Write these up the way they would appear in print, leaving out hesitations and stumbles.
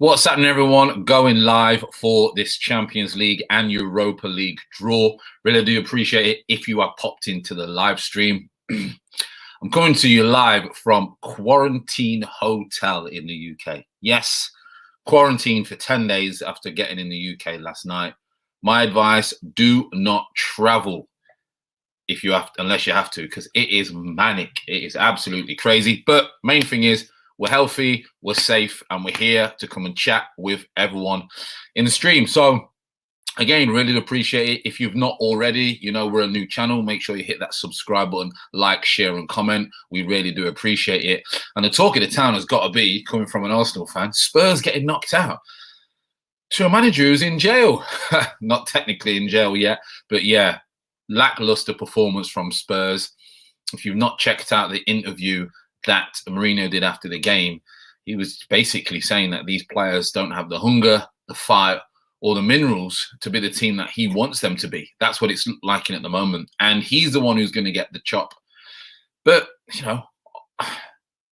What's happening, everyone? Going live for this Champions League and Europa League draw. Really do appreciate it if you have popped into the live stream. I'm coming to you live from Quarantine Hotel in the UK. Yes, quarantine for 10 days after getting in the UK last night. My advice, do not travel if you have, unless you have to, because it is manic. It is absolutely crazy. But main thing is, we're healthy, we're safe, and we're here to come and chat with everyone in the stream. So, again, really appreciate it. If you've not already, you know, we're a new channel. Make sure you hit that subscribe button, like, share, and comment. We really do appreciate it. And the talk of the town has got to be, coming from an Arsenal fan, Spurs getting knocked out to a manager who's in jail. Not technically in jail yet, but yeah, lackluster performance from Spurs. If you've not checked out the interview that Mourinho did after the game, he was basically saying that these players don't have the hunger, the fight, or the minerals to be the team that he wants them to be. That's what it's liking at the moment. And he's the one who's going to get the chop. But, you know,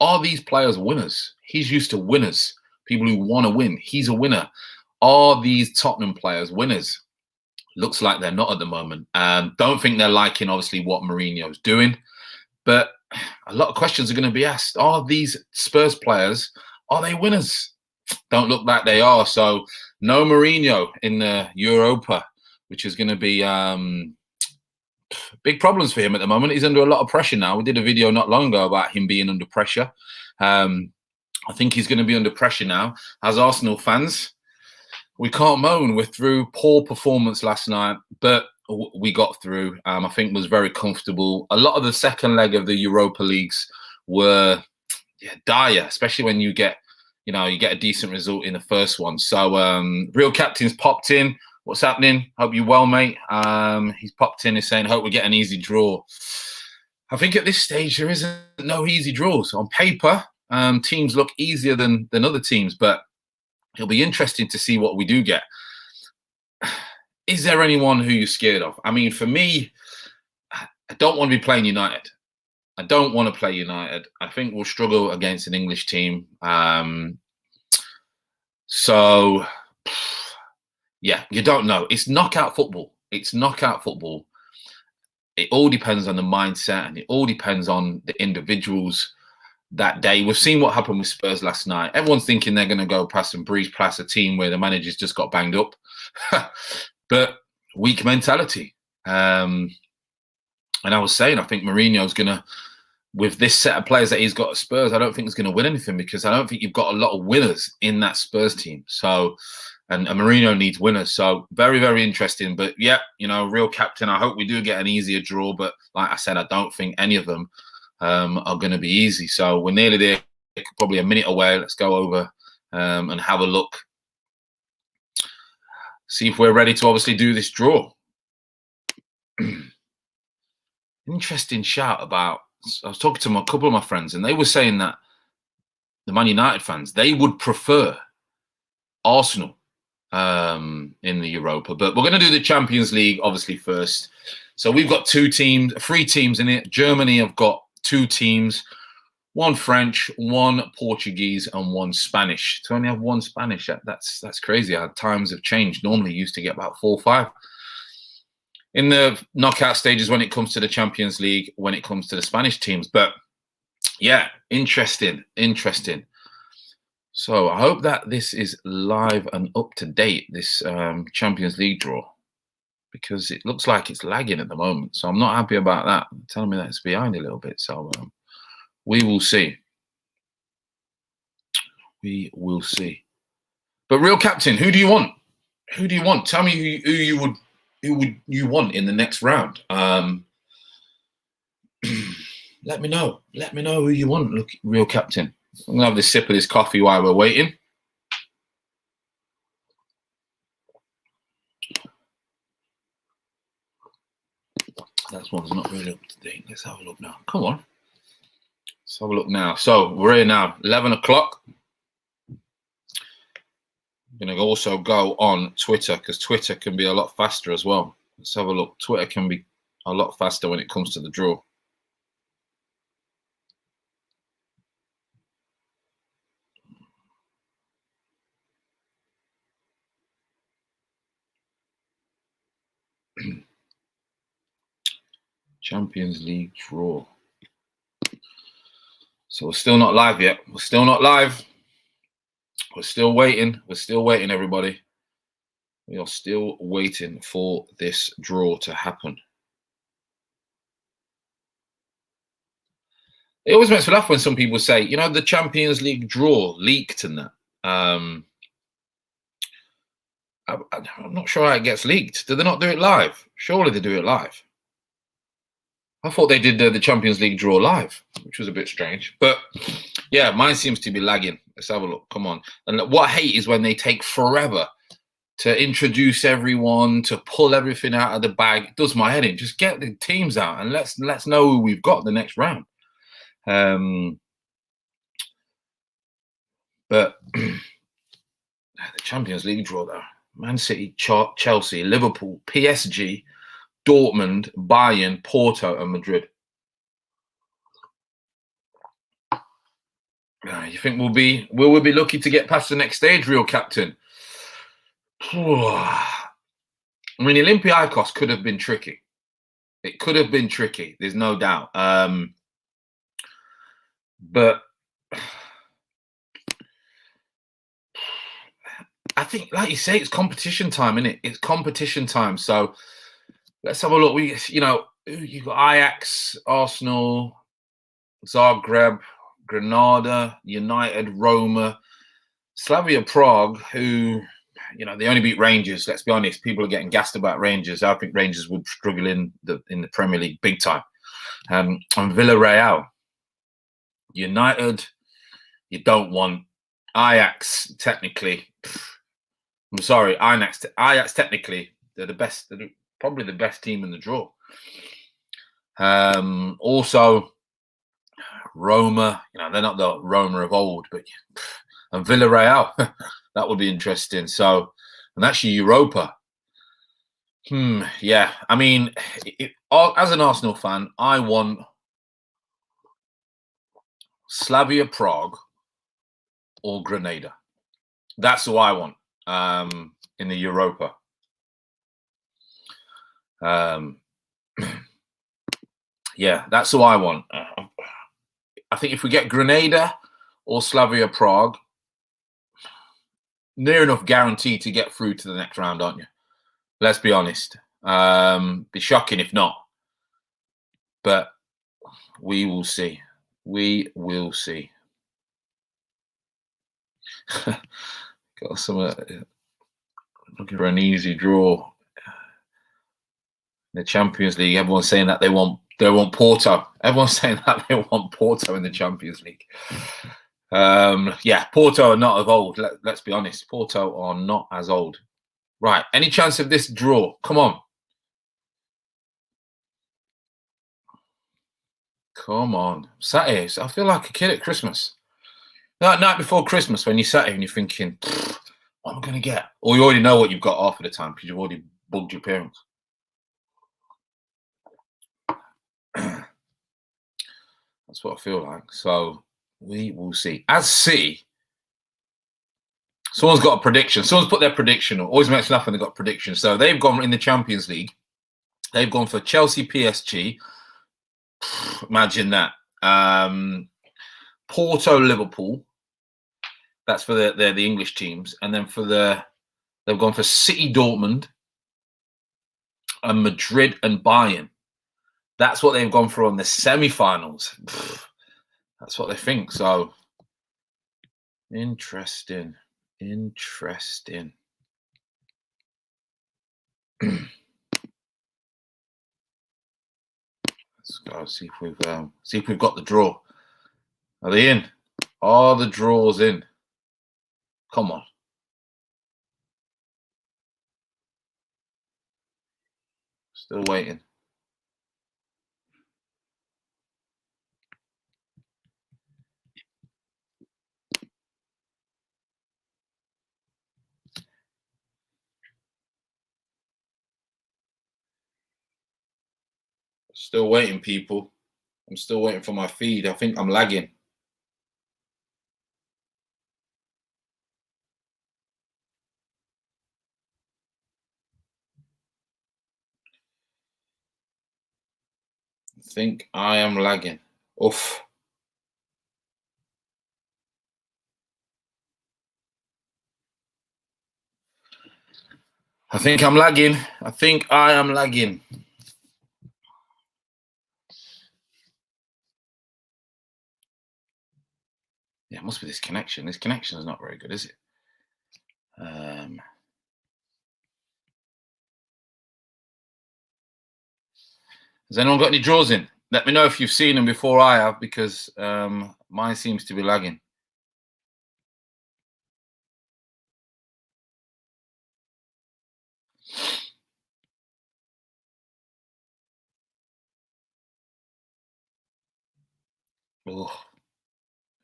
are these players winners? He's used to winners, people who want to win. He's a winner. Are these Tottenham players winners? Looks like they're not at the moment. Don't think they're liking, obviously, what Mourinho's doing. But a lot of questions are going to be asked. Are these Spurs players, are they winners? Don't look like they are. So no Mourinho in the Europa, which is going to be big problems for him at the moment. He's under a lot of pressure now. We did a video not long ago about him being under pressure. I think he's going to be under pressure now. As Arsenal fans, we can't moan. We're through poor performance last night, but we got through. I think was very comfortable. A lot of the second leg of the Europa Leagues were dire, especially when you get, you know, you get a decent result in the first one. So Real Captain's popped in. What's happening? Hope you're well, mate. He's popped in. He's saying, hope we get an easy draw. I think at this stage there isn't no easy draws. On paper, teams look easier than other teams, but it'll be interesting to see what we do get. Is there anyone who you're scared of? I mean, for me, I don't want to be playing United. I don't want to play United. I think we'll struggle against an English team. So, yeah, you don't know. It's knockout football. It's knockout football. It all depends on the mindset, and it all depends on the individuals that day. We've seen what happened with Spurs last night. Everyone's thinking they're going to go past and breeze past a team where the manager's just got banged up. But weak mentality. And I was saying, I think Mourinho's going to, with this set of players that he's got at Spurs, I don't think he's going to win anything, because I don't think you've got a lot of winners in that Spurs team. So, and Mourinho needs winners. So very, very interesting. But yeah, you know, Real Captain, I hope we do get an easier draw. But like I said, I don't think any of them are going to be easy. So we're nearly there, probably a minute away. Let's go over and have a look. See if we're ready to obviously do this draw. Interesting shout about, I was talking to a couple of my friends, and they were saying that the Man United fans, they would prefer Arsenal in the Europa. But we're going to do the Champions League, obviously, first. So we've got three teams in it. Germany have got 2 teams. 1 French, 1 Portuguese, and 1 Spanish. To only have 1 Spanish, that's crazy. Our times have changed. Normally, you used to get about 4 or 5 in the knockout stages when it comes to the Champions League, when it comes to the Spanish teams. But yeah, interesting. So I hope that this is live and up to date, this Champions League draw, because it looks like it's lagging at the moment. So I'm not happy about that. It's telling me that it's behind a little bit. So we will see. We will see. But Real Captain, who do you want? Who do you want? Tell me who you want in the next round. Let me know. Let me know who you want. Look, Real Captain. I'm gonna have this sip of this coffee while we're waiting. That one's not really up to date. Let's have a look now. Come on. Let's have a look now. So we're here now, 11 o'clock. I'm going to also go on Twitter, because Twitter can be a lot faster as well. Let's have a look. Twitter can be a lot faster when it comes to the draw. Champions League draw. So we're still not live yet. We're still not live. We're still waiting. We're still waiting, everybody. We are still waiting for this draw to happen. It always makes me laugh when some people say, you know, the Champions League draw leaked and that. I'm not sure how it gets leaked. Do they not do it live? Surely they do it live. I thought they did the Champions League draw live, which was a bit strange. But yeah, mine seems to be lagging. Let's have a look. Come on. And what I hate is when they take forever to introduce everyone, to pull everything out of the bag. It does my head in. Just get the teams out and let's know who we've got the next round. But the Champions League draw, though. Man City, Chelsea, Liverpool, PSG, Dortmund, Bayern, Porto, and Madrid. You think will we be lucky to get past the next stage, real captain? I mean, Olympiacos could have been tricky. It could have been tricky. There's no doubt. But I think, like you say, it's competition time, isn't it? It's competition time. So let's have a look. You've got Ajax, Arsenal, Zagreb, Granada, United, Roma, Slavia Prague, who, they only beat Rangers. Let's be honest. People are getting gassed about Rangers. I think Rangers would struggle in the Premier League big time. And Villarreal. United, you don't want. Ajax, technically. I'm sorry, Ajax technically, they're the best. They're probably the best team in the draw. Also, Roma, they're not the Roma of old, but and Villarreal, that would be interesting. So, and actually Europa. Yeah. I mean, as an Arsenal fan, I want Slavia Prague or Grenada. That's who I want in the Europa. Yeah, that's who I want. I think if we get Grenada or Slavia Prague, near enough guaranteed to get through to the next round, aren't you? Let's be honest. Be shocking if not. But we will see. We will see. Got some looking for an easy draw. The Champions League, everyone's saying that they want Porto. Everyone's saying that they want Porto in the Champions League. Yeah, Porto are not of old. Let's be honest. Porto are not as old. Right. Any chance of this draw? Come on. Come on. Saturdays. I feel like a kid at Christmas. That night before Christmas when you sat here and you're thinking, what am I going to get? Or you already know what you've got half of the time because you've already bugged your parents. That's what I feel like. So we will see. As City, someone's got a prediction. Someone's put their prediction. Always makes me laugh when they've got a prediction. So they've gone in the Champions League. They've gone for Chelsea, PSG. Imagine that. Porto, Liverpool. That's for the English teams. And then they've gone for City, Dortmund, and Madrid and Bayern. That's what they've gone for on the semi-finals. That's what they think. So interesting. Interesting. Let's go see if we've got the draw. Are they in? Are the draws in? Come on. Still waiting. Still waiting, people. I'm still waiting for my feed. I think I'm lagging. I think I am lagging. Oof. I think I'm lagging. I think I am lagging. Yeah, it must be this connection. This connection is not very good, is it? Has anyone got any draws in? Let me know if you've seen them before I have, because mine seems to be lagging. Oh,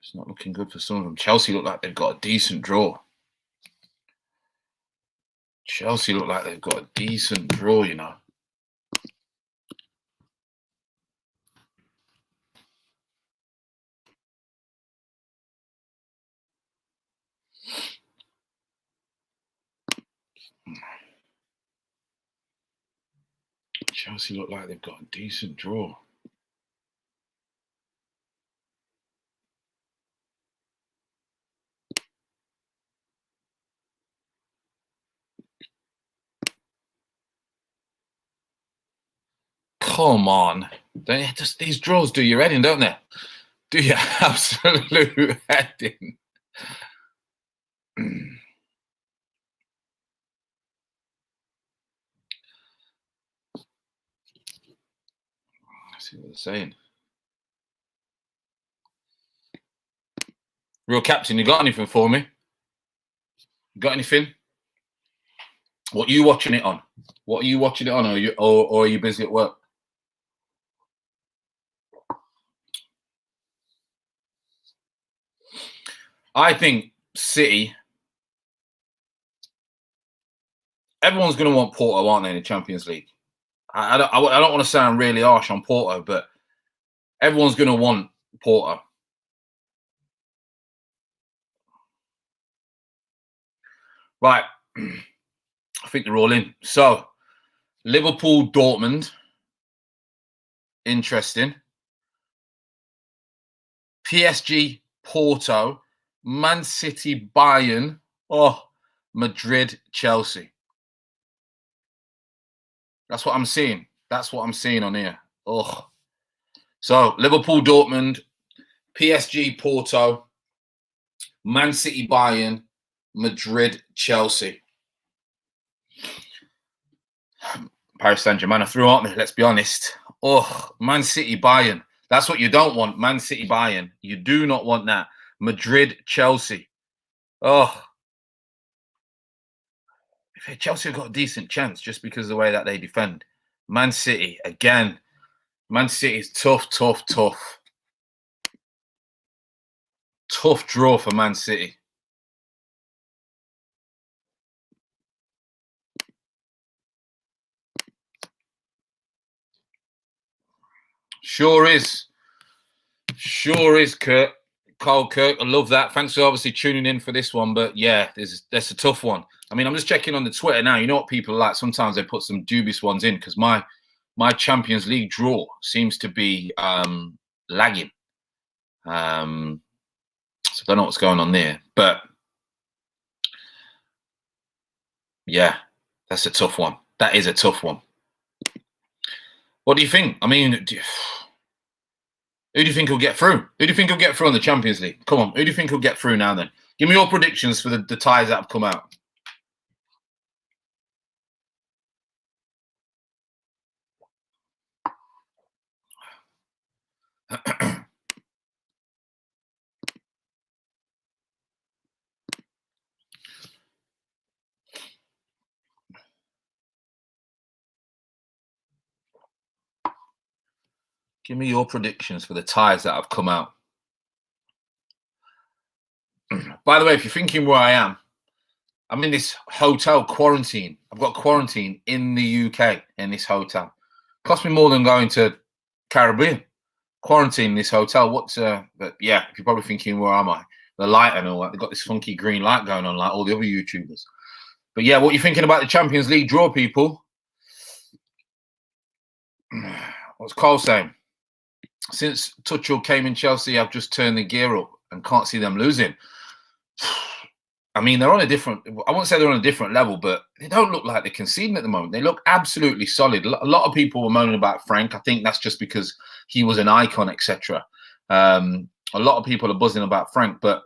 it's not looking good for some of them. Chelsea look like they've got a decent draw. Chelsea look like they've got a decent draw, you know. Chelsea look like they've got a decent draw. Come on. Just these draws do your head in, don't they? Do your absolute head in. See what they're saying. Real captain, you got anything for me? Got anything? What are you watching it on? What are you watching it on? Or are you busy at work? I think City. Everyone's going to want Porto, aren't they, in the Champions League? I don't want to sound really harsh on Porto, but everyone's going to want Porto. Right. I think they're all in. So, Liverpool, Dortmund. Interesting. PSG, Porto. Man City, Bayern. Oh, Madrid, Chelsea. That's what I'm seeing. That's what I'm seeing on here. Oh. So, Liverpool, Dortmund. PSG, Porto. Man City, Bayern. Madrid, Chelsea. Paris Saint-Germain are through, aren't they? Let's be honest. Oh, Man City, Bayern. That's what you don't want. Man City, Bayern. You do not want that. Madrid, Chelsea. Oh. Chelsea have got a decent chance just because of the way that they defend. Man City, again. Man City is tough. Tough draw for Man City. Sure is, Kurt. Carl Kirk, I love that. Thanks for obviously tuning in for this one. But yeah, that's a tough one. I mean, I'm just checking on the Twitter now. You know what people are like? Sometimes they put some dubious ones in because my Champions League draw seems to be lagging. So I don't know what's going on there. But yeah, that's a tough one. That is a tough one. What do you think? I mean, who do you think will get through? Who do you think will get through on the Champions League? Come on, who do you think will get through now then? Give me your predictions for the ties that have come out. Give me your predictions for the ties that have come out. By the way, if you're thinking where I am, I'm in this hotel quarantine. I've got quarantine in the UK in this hotel. Cost me more than going to Caribbean. Quarantine in this hotel. But yeah, if you're probably thinking, where am I? The light and all that. They've got this funky green light going on like all the other YouTubers. But yeah, what are you thinking about the Champions League draw, people? What's Carl saying? Since Tuchel came in Chelsea, I've just turned the gear up and can't see them losing. I mean, they're on a different, I won't say they're on a different level, but they don't look like they're conceding at the moment. They look absolutely solid. A lot of people were moaning about Frank. I think that's just because he was an icon, etc. A lot of people are buzzing about Frank, but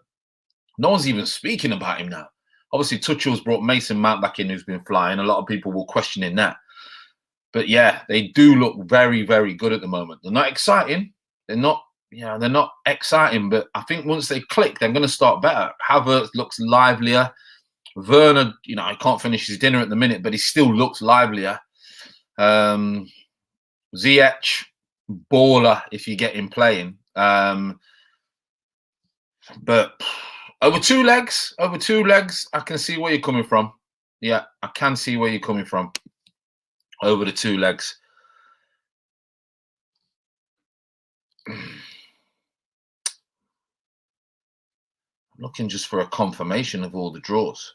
no one's even speaking about him now. Obviously, Tuchel's brought Mason Mount back in, who's been flying. A lot of people were questioning that. But yeah, they do look very, very good at the moment. They're not exciting. They're not, they're not exciting. But I think once they click, they're going to start better. Havertz looks livelier. Werner, I can't finish his dinner at the minute, but he still looks livelier. Ziyech, baller if you get him playing. But over two legs, I can see where you're coming from. Yeah, I can see where you're coming from. Over the two legs. I'm looking just for a confirmation of all the draws.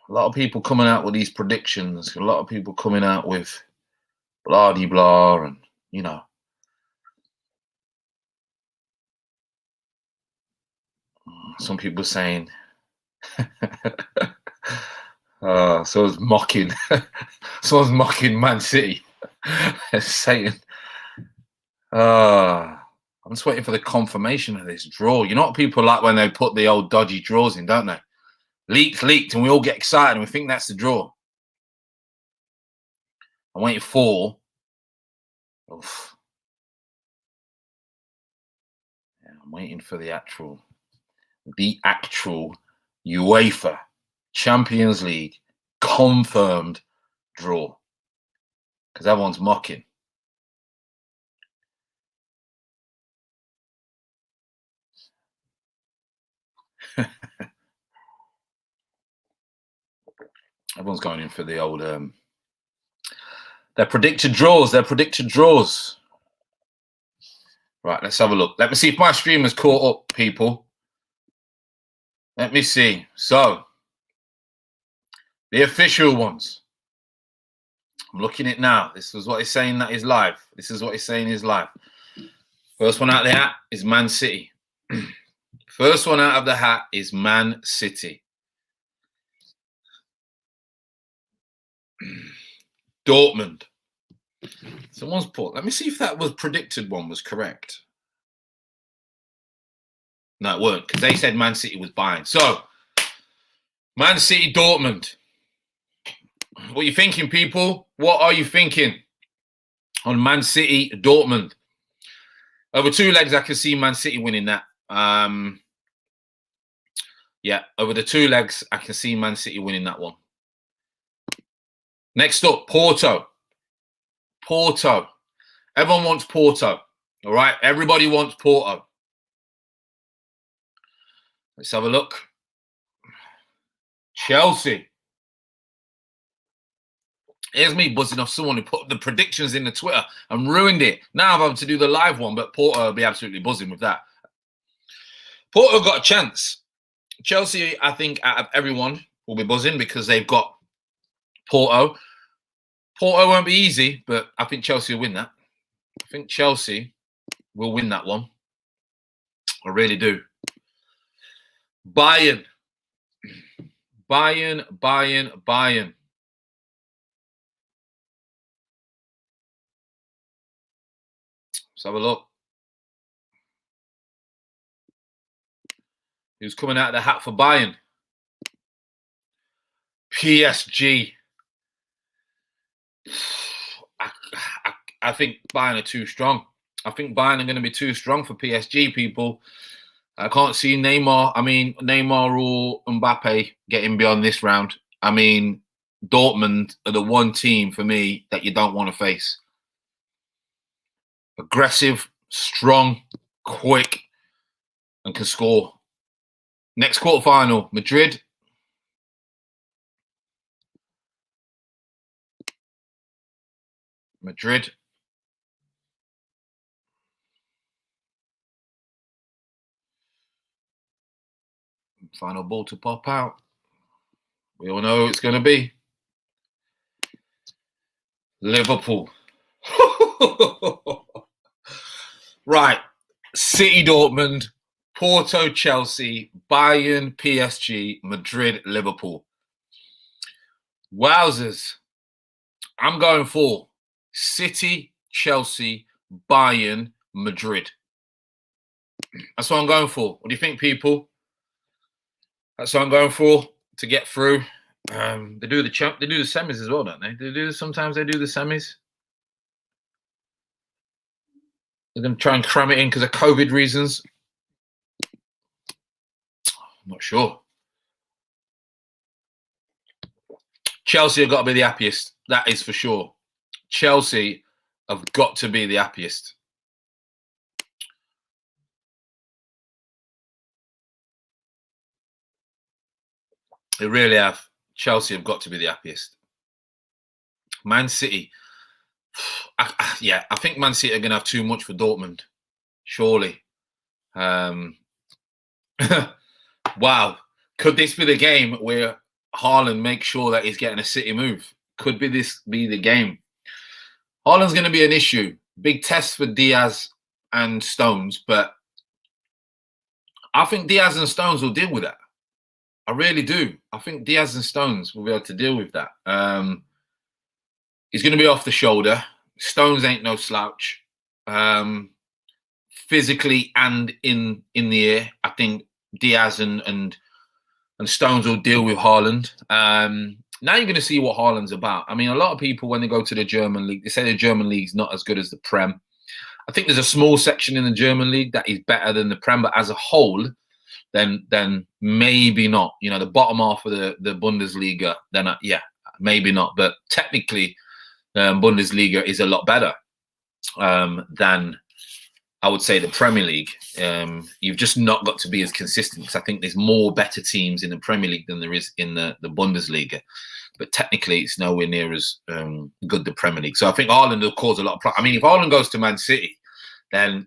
A lot of people coming out with these predictions. A lot of people coming out with blah de blah, and some people saying someone's mocking someone's mocking Man City. Saying I'm just waiting for the confirmation of this draw. You know what people like when they put the old dodgy draws in, don't they? Leaked, and we all get excited and we think that's the draw. I'm waiting for I'm waiting for the actual UEFA Champions League confirmed draw, because everyone's mocking. Everyone's going in for the old their predicted draws. Right, let's have a look. Let me see if my stream has caught up, people. Let me see. So, the official ones. I'm looking at it now. This is what he's saying that is live. First one out of the hat is Man City. First one out of the hat is Man City. Dortmund. Someone's put, let me see if that was predicted one was correct. No, it weren't, because they said Man City was buying. So, Man City, Dortmund. What are you thinking, people? What are you thinking on Man City, Dortmund? Over two legs, I can see Man City winning that. Yeah, over the two legs, I can see Man City winning that one. Next up, Porto. Everyone wants Porto. All right, everybody wants Porto. Let's have a look. Chelsea. Here's me buzzing off someone who put the predictions in the Twitter and ruined it. Now I'm having to do the live one, but Porto will be absolutely buzzing with that. Porto got a chance. Chelsea, I think, out of everyone, will be buzzing because they've got Porto. Porto won't be easy, but I think Chelsea will win that. I think Chelsea will win that one. I really do. Bayern. Let's have a look. Who's coming out of the hat for Bayern? PSG. I think Bayern are too strong. I think Bayern are going to be too strong for PSG, people. I can't see Neymar. I mean, Neymar or Mbappe getting beyond this round. I mean, Dortmund are the one team for me that you don't want to face. Aggressive, strong, quick, and can score. Next quarterfinal, Madrid. Final ball to pop out. We all know who it's going to be. Liverpool. Right. City, Dortmund, Porto, Chelsea, Bayern, PSG, Madrid, Liverpool. Wowzers. I'm going for City, Chelsea, Bayern, Madrid. That's what I'm going for. What do you think, people? That's what I'm going for to get through. They do the semis as well, don't they? Sometimes they do the semis. They're going to try and cram it in because of COVID reasons. I'm not sure. Chelsea have got to be the happiest. That is for sure. Chelsea have got to be the happiest. They really have. Chelsea have got to be the happiest. Man City. I think Man City are going to have too much for Dortmund. Surely. Wow. Could this be the game where Haaland makes sure that he's getting a City move? Could this be the game? Haaland's going to be an issue. Big test for Diaz and Stones, but I think Diaz and Stones will deal with that. I really do. I think Diaz and Stones will be able to deal with that. He's going to be off the shoulder. Stones ain't no slouch. Physically and in the air, I think Diaz and Stones will deal with Haaland. Now you're going to see what Haaland's about. I mean, a lot of people, when they go to the German league, they say the German league's not as good as the Prem. I think there's a small section in the German league that is better than the Prem, but as a whole, then maybe not. You know, the bottom half of the Bundesliga, then maybe not. But technically, Bundesliga is a lot better than, I would say, the Premier League. You've just not got to be as consistent, because I think there's more better teams in the Premier League than there is in the Bundesliga. But technically, it's nowhere near as good, the Premier League. So I think Haaland will cause a lot of problems. I mean, if Haaland goes to Man City, then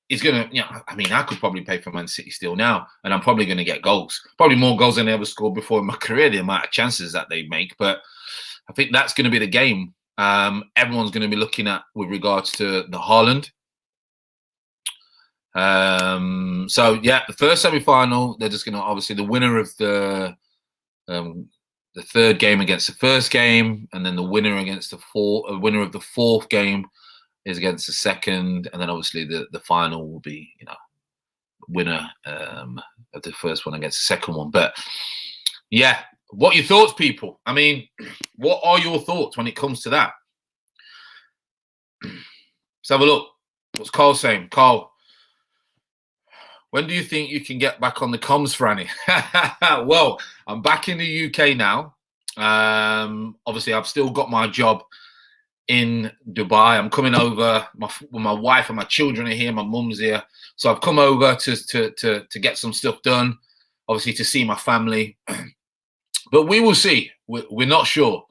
he's going to, I mean, I could probably pay for Man City still now, and I'm probably going to get goals. Probably more goals than I ever scored before in my career, the amount of chances that they make. But I think that's going to be the game everyone's going to be looking at with regards to the Haaland. So yeah, the first semi-final, they're just going to, obviously, the winner of the third game against the first game, and then the winner against the winner of the fourth game is against the second, and then obviously the final will be, winner of the first one against the second one. But yeah, what are your thoughts, people? I mean, what are your thoughts when it comes to that? Let's have a look. What's Carl saying? Carl, when do you think you can get back on the comms, Franny? Well, I'm back in the UK now. Obviously, I've still got my job in Dubai. I'm coming over. My wife and my children are here. My mum's here, so I've come over to get some stuff done. Obviously, to see my family. But we will see. We're not sure.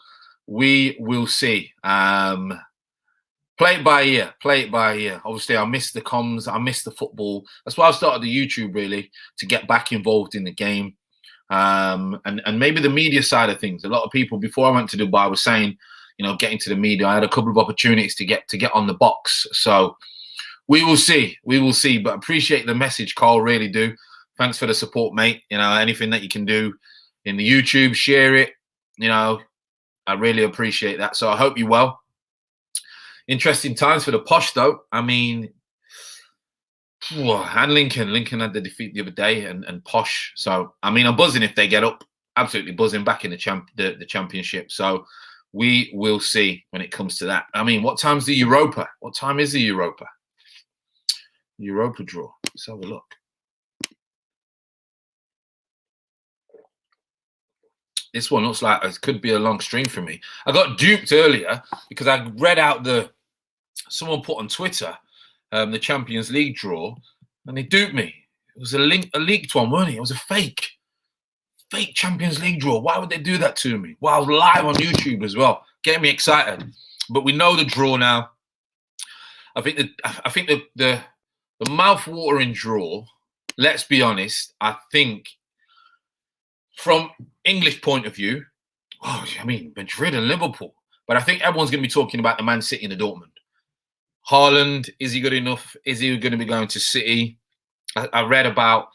We will see. Play it by ear. Play it by ear. Obviously, I miss the comms. I miss the football. That's why I started the YouTube, really, to get back involved in the game. And maybe the media side of things. A lot of people, before I went to Dubai, were saying, getting to the media. I had a couple of opportunities to get on the box. So we will see. We will see. But appreciate the message, Carl. Really do. Thanks for the support, mate. Anything that you can do in the YouTube, share it. I really appreciate that. So I hope you're well. Interesting times for the Posh, though. I mean, and Lincoln had the defeat the other day, and Posh. So I mean, I'm buzzing if they get up. Absolutely buzzing back in the championship. So we will see when it comes to that. I mean, what time's the Europa? What time is the Europa? Europa draw. Let's have a look. This one looks like it could be a long stream for me. I got duped earlier because I read out someone put on Twitter the Champions League draw, and they duped me. It was a leaked one, wasn't it? It was a fake Champions League draw. Why would they do that to me? Well, I was live on YouTube as well, getting me excited. But we know the draw now. I think the mouth-watering draw. Let's be honest. I think from English point of view, I mean, Madrid and Liverpool. But I think everyone's going to be talking about the Man City and the Dortmund. Haaland, is he good enough? Is he going to be going to City? I read about,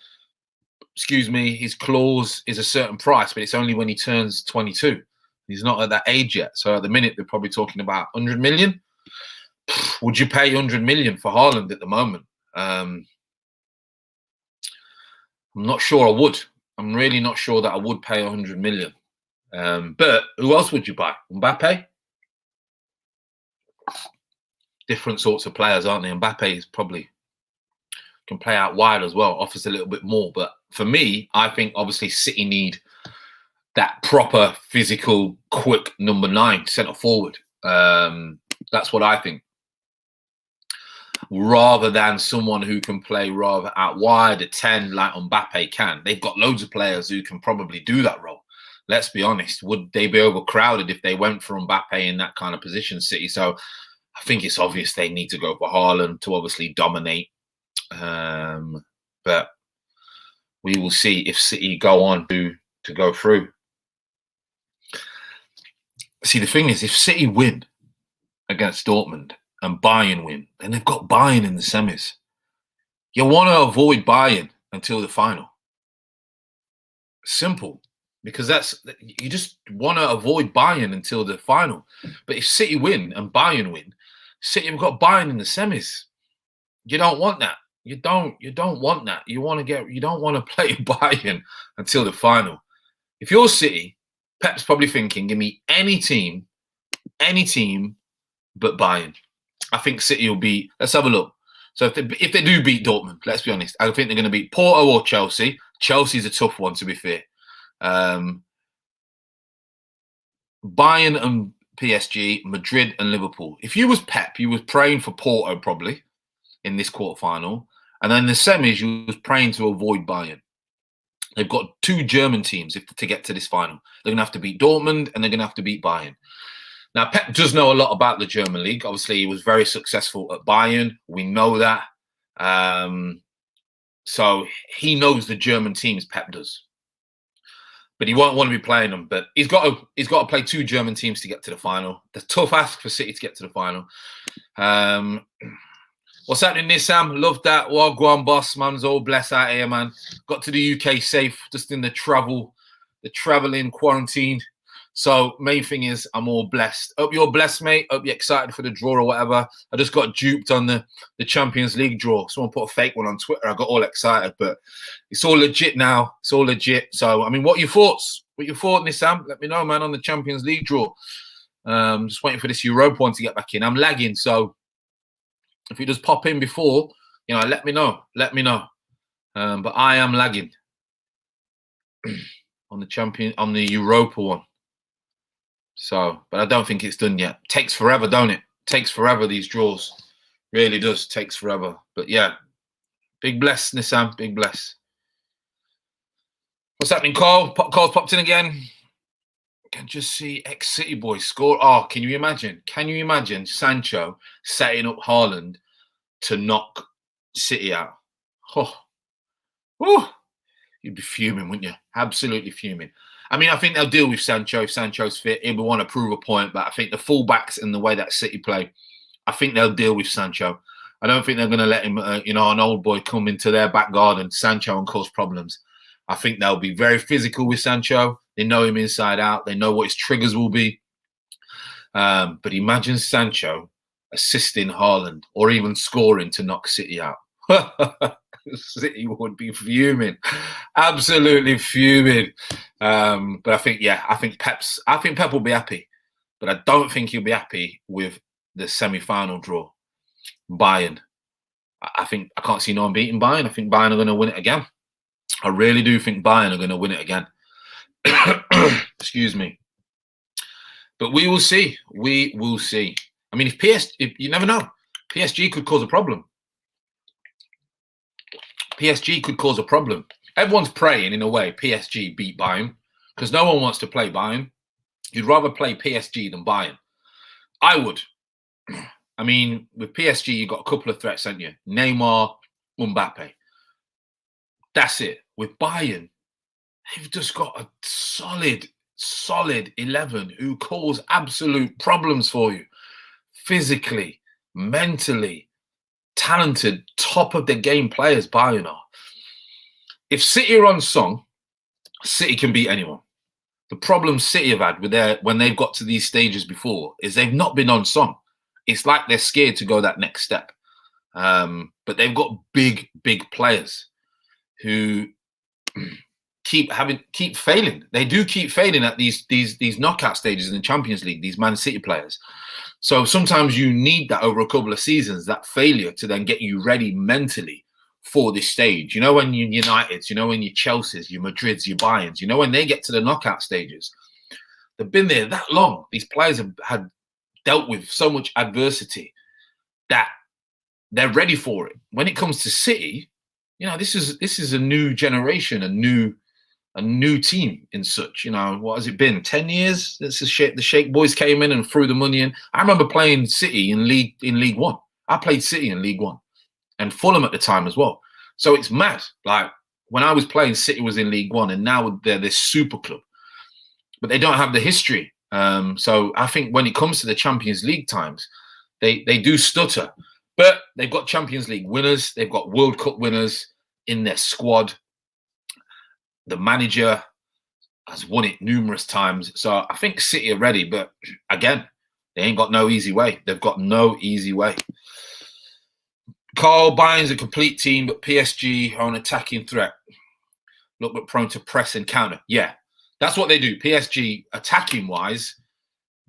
excuse me, his clause is a certain price, but it's only when he turns 22. He's not at that age yet. So at the minute, they're probably talking about 100 million. Would you pay 100 million for Haaland at the moment? I'm not sure I would. I'm really not sure that I would pay 100 million. But who else would you buy? Mbappe? Different sorts of players, aren't they? Mbappe is probably can play out wide as well, offers a little bit more. But for me, I think obviously City need that proper, physical, quick number 9 centre forward. That's what I think. Rather than someone who can play rather out wide at 10 like Mbappe can. They've got loads of players who can probably do that role. Let's be honest. Would they be overcrowded if they went for Mbappe in that kind of position, City? So I think it's obvious they need to go for Haaland to obviously dominate. But we will see if City go on to go through. See, the thing is, if City win against Dortmund and Bayern win, then they've got Bayern in the semis. You want to avoid Bayern until the final. Simple. Because you just want to avoid Bayern until the final. But if City win and Bayern win, City have got Bayern in the semis. You don't want that. You don't want that. You don't want to play Bayern until the final. If you're City, Pep's probably thinking, give me any team but Bayern. I think City will beat. Let's have a look. So if they do beat Dortmund, let's be honest, I think they're going to beat Porto or Chelsea. Chelsea's a tough one, to be fair. Bayern and PSG, Madrid and Liverpool. If you was Pep, you was praying for Porto probably in this quarterfinal, and then the semis you was praying to avoid Bayern. They've got 2 German teams to get to this final. They're going to have to beat Dortmund and they're going to have to beat Bayern. Now, Pep does know a lot about the German league. Obviously, he was very successful at Bayern. We know that. So he knows the German teams, Pep does. But he won't want to be playing them. But he's got to play 2 German teams to get to the final. The tough ask for City to get to the final. What's happening there, Sam? Love that. Well, go on, boss. Man's all blessed out here, man. Got to the UK safe, just in the traveling quarantine. So main thing is I'm all blessed. Hope you're blessed, mate. Hope you're excited for the draw or whatever. I just got duped on the Champions League draw. Someone put a fake one on Twitter. I got all excited, but it's all legit now. It's all legit. So, I mean, what are your thoughts? What are your thoughts, Sam? Let me know, man, on the Champions League draw. Just waiting for this Europa one to get back in. I'm lagging, so if you just pop in before, let me know. Let me know. But I am lagging on the Europa one. So, but I don't think it's done yet. Takes forever, don't it? Takes forever, these draws. Really does. Takes forever. But yeah, big bless, Nissam. Big bless. What's happening, Carl? Carl's popped in again. Can just see ex-City boy score. Oh, can you imagine? Can you imagine Sancho setting up Haaland to knock City out? Oh, you'd be fuming, wouldn't you? Absolutely fuming. I mean, I think they'll deal with Sancho if Sancho's fit. He will want to prove a point, but I think the fullbacks and the way that City play, I think they'll deal with Sancho. I don't think they're going to let him, an old boy come into their back garden, Sancho, and cause problems. I think they'll be very physical with Sancho. They know him inside out. They know what his triggers will be. But imagine Sancho assisting Haaland or even scoring to knock City out. City would be fuming, absolutely fuming. But I think Pep will be happy, but I don't think he'll be happy with the semi-final draw. Bayern, I can't see no one beating Bayern. I think Bayern are going to win it again. I really do think Bayern are going to win it again. Excuse me. But we will see. We will see. I mean, if you never know, PSG could cause a problem. PSG could cause a problem. Everyone's praying, in a way, PSG beat Bayern because no one wants to play Bayern. You'd rather play PSG than Bayern. I would. I mean, with PSG, you've got a couple of threats, haven't you? Neymar, Mbappe. That's it. With Bayern, they've just got a solid 11 who cause absolute problems for you physically. mentally talented, top of the game players. Bayern are. If City are on song, City can beat anyone. The problem City have had with when they've got to these stages before is they've not been on song. It's like they're scared to go that next step. But they've got big players who keep failing. They do keep failing at these knockout stages in the Champions League, these Man City players. So sometimes you need that over a couple of seasons, that failure, to then get you ready mentally for this stage. You know, when you Uniteds, you know, when you Chelsea's, your Madrids, your Bayerns, you know, when they get to the knockout stages, they've been there that long. These players have had dealt with so much adversity that they're ready for it. When it comes to City, you know, this is a new generation, a new team in such. You know, what has it been? 10 years? The Sheikh boys came in and threw the money in. I remember playing City in League One. I played City in League One and Fulham at the time as well. So it's mad. Like, when I was playing, City was in League One, and now they're this super club. But they don't have the history. So I think when it comes to the Champions League times, they do stutter. But they've got Champions League winners. They've got World Cup winners in their squad. The manager has won it numerous times. So I think City are ready. But again, they ain't got no easy way. They've got no easy way. Carl, Bayern's a complete team, but PSG are an attacking threat. Look, but prone to press and counter. Yeah, that's what they do. PSG, attacking-wise,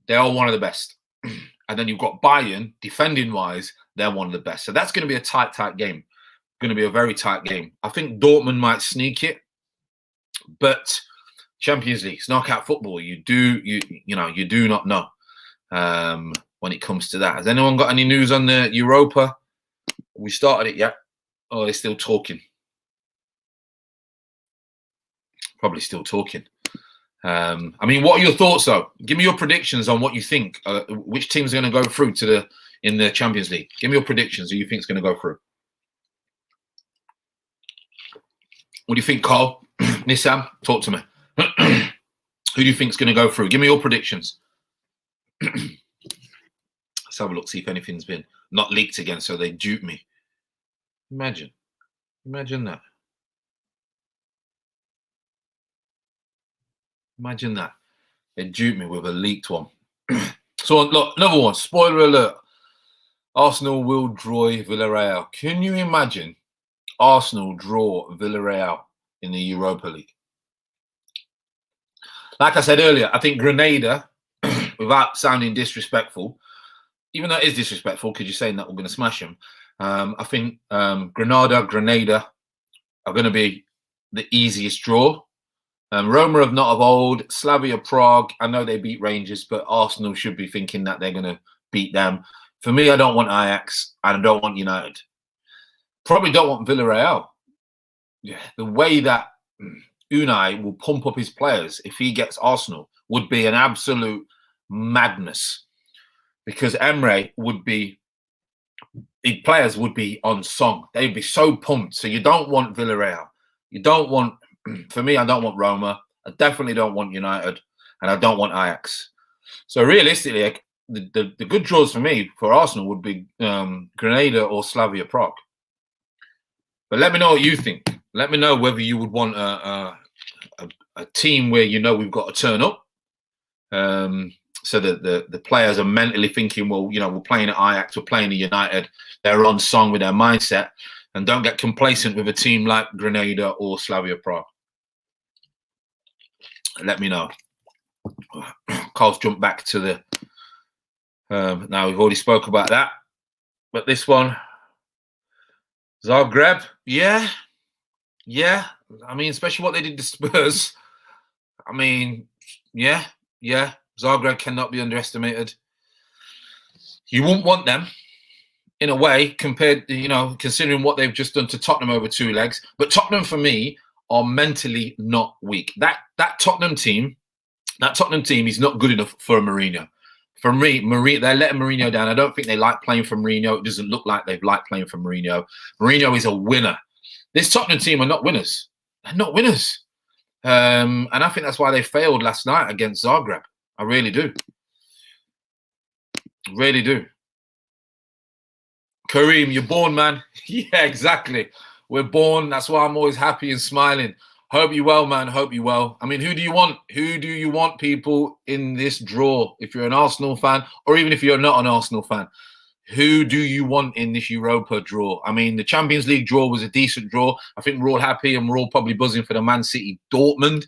they're all one of the best. And then you've got Bayern, defending-wise, they're one of the best. So that's going to be a tight game. Going to be a very tight game. I think Dortmund might sneak it, but Champions League, it's knockout football. You do not know when it comes to that. Has anyone got any news on the Europa? We started it yet? Oh, they're still talking. Probably still talking. I mean, what are your thoughts, though? Give me your predictions on what you think. Which team's going to go through in the Champions League? Give me your predictions. Who you think is going to go through? What do you think, Carl? Nissam, talk to me. Who do you think is going to go through? Give me your predictions. Let's have a look, see if anything's been not leaked again, so they dupe me. Imagine that. Imagine that. They dupe me with a leaked one. So, look, another one. Spoiler alert. Arsenal will draw Villarreal. Can you imagine Arsenal draw Villarreal in the Europa League? Like I said earlier, I think Grenada, without sounding disrespectful, even though it is disrespectful because you're saying that we're going to smash them, I think Grenada are going to be the easiest draw. Roma have not of old. Slavia Prague, I know they beat Rangers, but Arsenal should be thinking that they're going to beat them. For me, I don't want Ajax and I don't want United. Probably don't want Villarreal. Yeah, the way that Unai will pump up his players if he gets Arsenal would be an absolute madness, because Emre would be, the players would be on song. They'd be so pumped. So you don't want Villarreal. You don't want, for me, I don't want Roma. I definitely don't want United, and I don't want Ajax. So realistically, the good draws for me for Arsenal would be Grenada or Slavia Prague. But let me know what you think. Let me know whether you would want a team where you know we've got to turn up, so that the players are mentally thinking, well, you know, we're playing at Ajax, we're playing at United. They're on song with their mindset, and don't get complacent with a team like Grenada or Slavia Prague. Let me know. Carl's jumped back to the. Now we've already spoke about that, but this one, Zagreb, yeah. I mean, especially what they did to Spurs. I mean, yeah. Zagreb cannot be underestimated. You wouldn't want them, in a way, compared, you know, considering what they've just done to Tottenham over 2 legs. But Tottenham, for me, are mentally not weak. That Tottenham team is not good enough for a Mourinho. For me, they're letting Mourinho down. I don't think they like playing for Mourinho. It doesn't look like they've liked playing for Mourinho. Mourinho is a winner. This Tottenham team are not winners. They're not winners. And I think that's why they failed last night against Zagreb. I really do. Really do. Kareem, you're born, man. Yeah, exactly. We're born. That's why I'm always happy and smiling. Hope you well, man. Hope you well. I mean, who do you want? Who do you want, people, in this draw? If you're an Arsenal fan, or even if you're not an Arsenal fan, who do you want in this Europa draw? I mean, the Champions League draw was a decent draw. I think we're all happy and we're all probably buzzing for the Man City Dortmund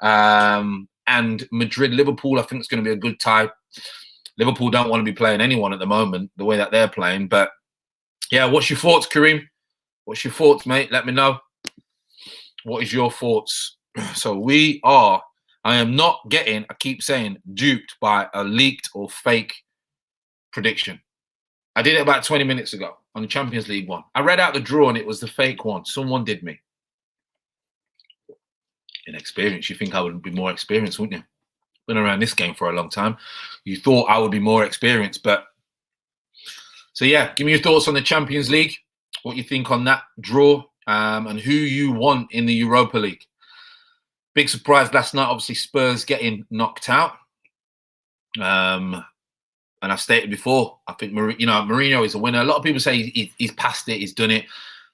and Madrid Liverpool. I think it's going to be a good tie. Liverpool don't want to be playing anyone at the moment, the way that they're playing. But yeah, what's your thoughts, Kareem? What's your thoughts, mate? Let me know. What is your thoughts? So I am not getting, I keep saying, duped by a leaked or fake prediction. I did it about 20 minutes ago on the Champions League one. I read out the draw and it was the fake one. Someone did me. Inexperience. You think I would be more experienced, wouldn't you? Been around this game for a long time. You thought I would be more experienced, but so yeah, give me your thoughts on the Champions League. What you think on that draw, and who you want in the Europa League. Big surprise last night, obviously Spurs getting knocked out. And I've stated before, I think Mourinho is a winner. A lot of people say he's passed it, he's done it.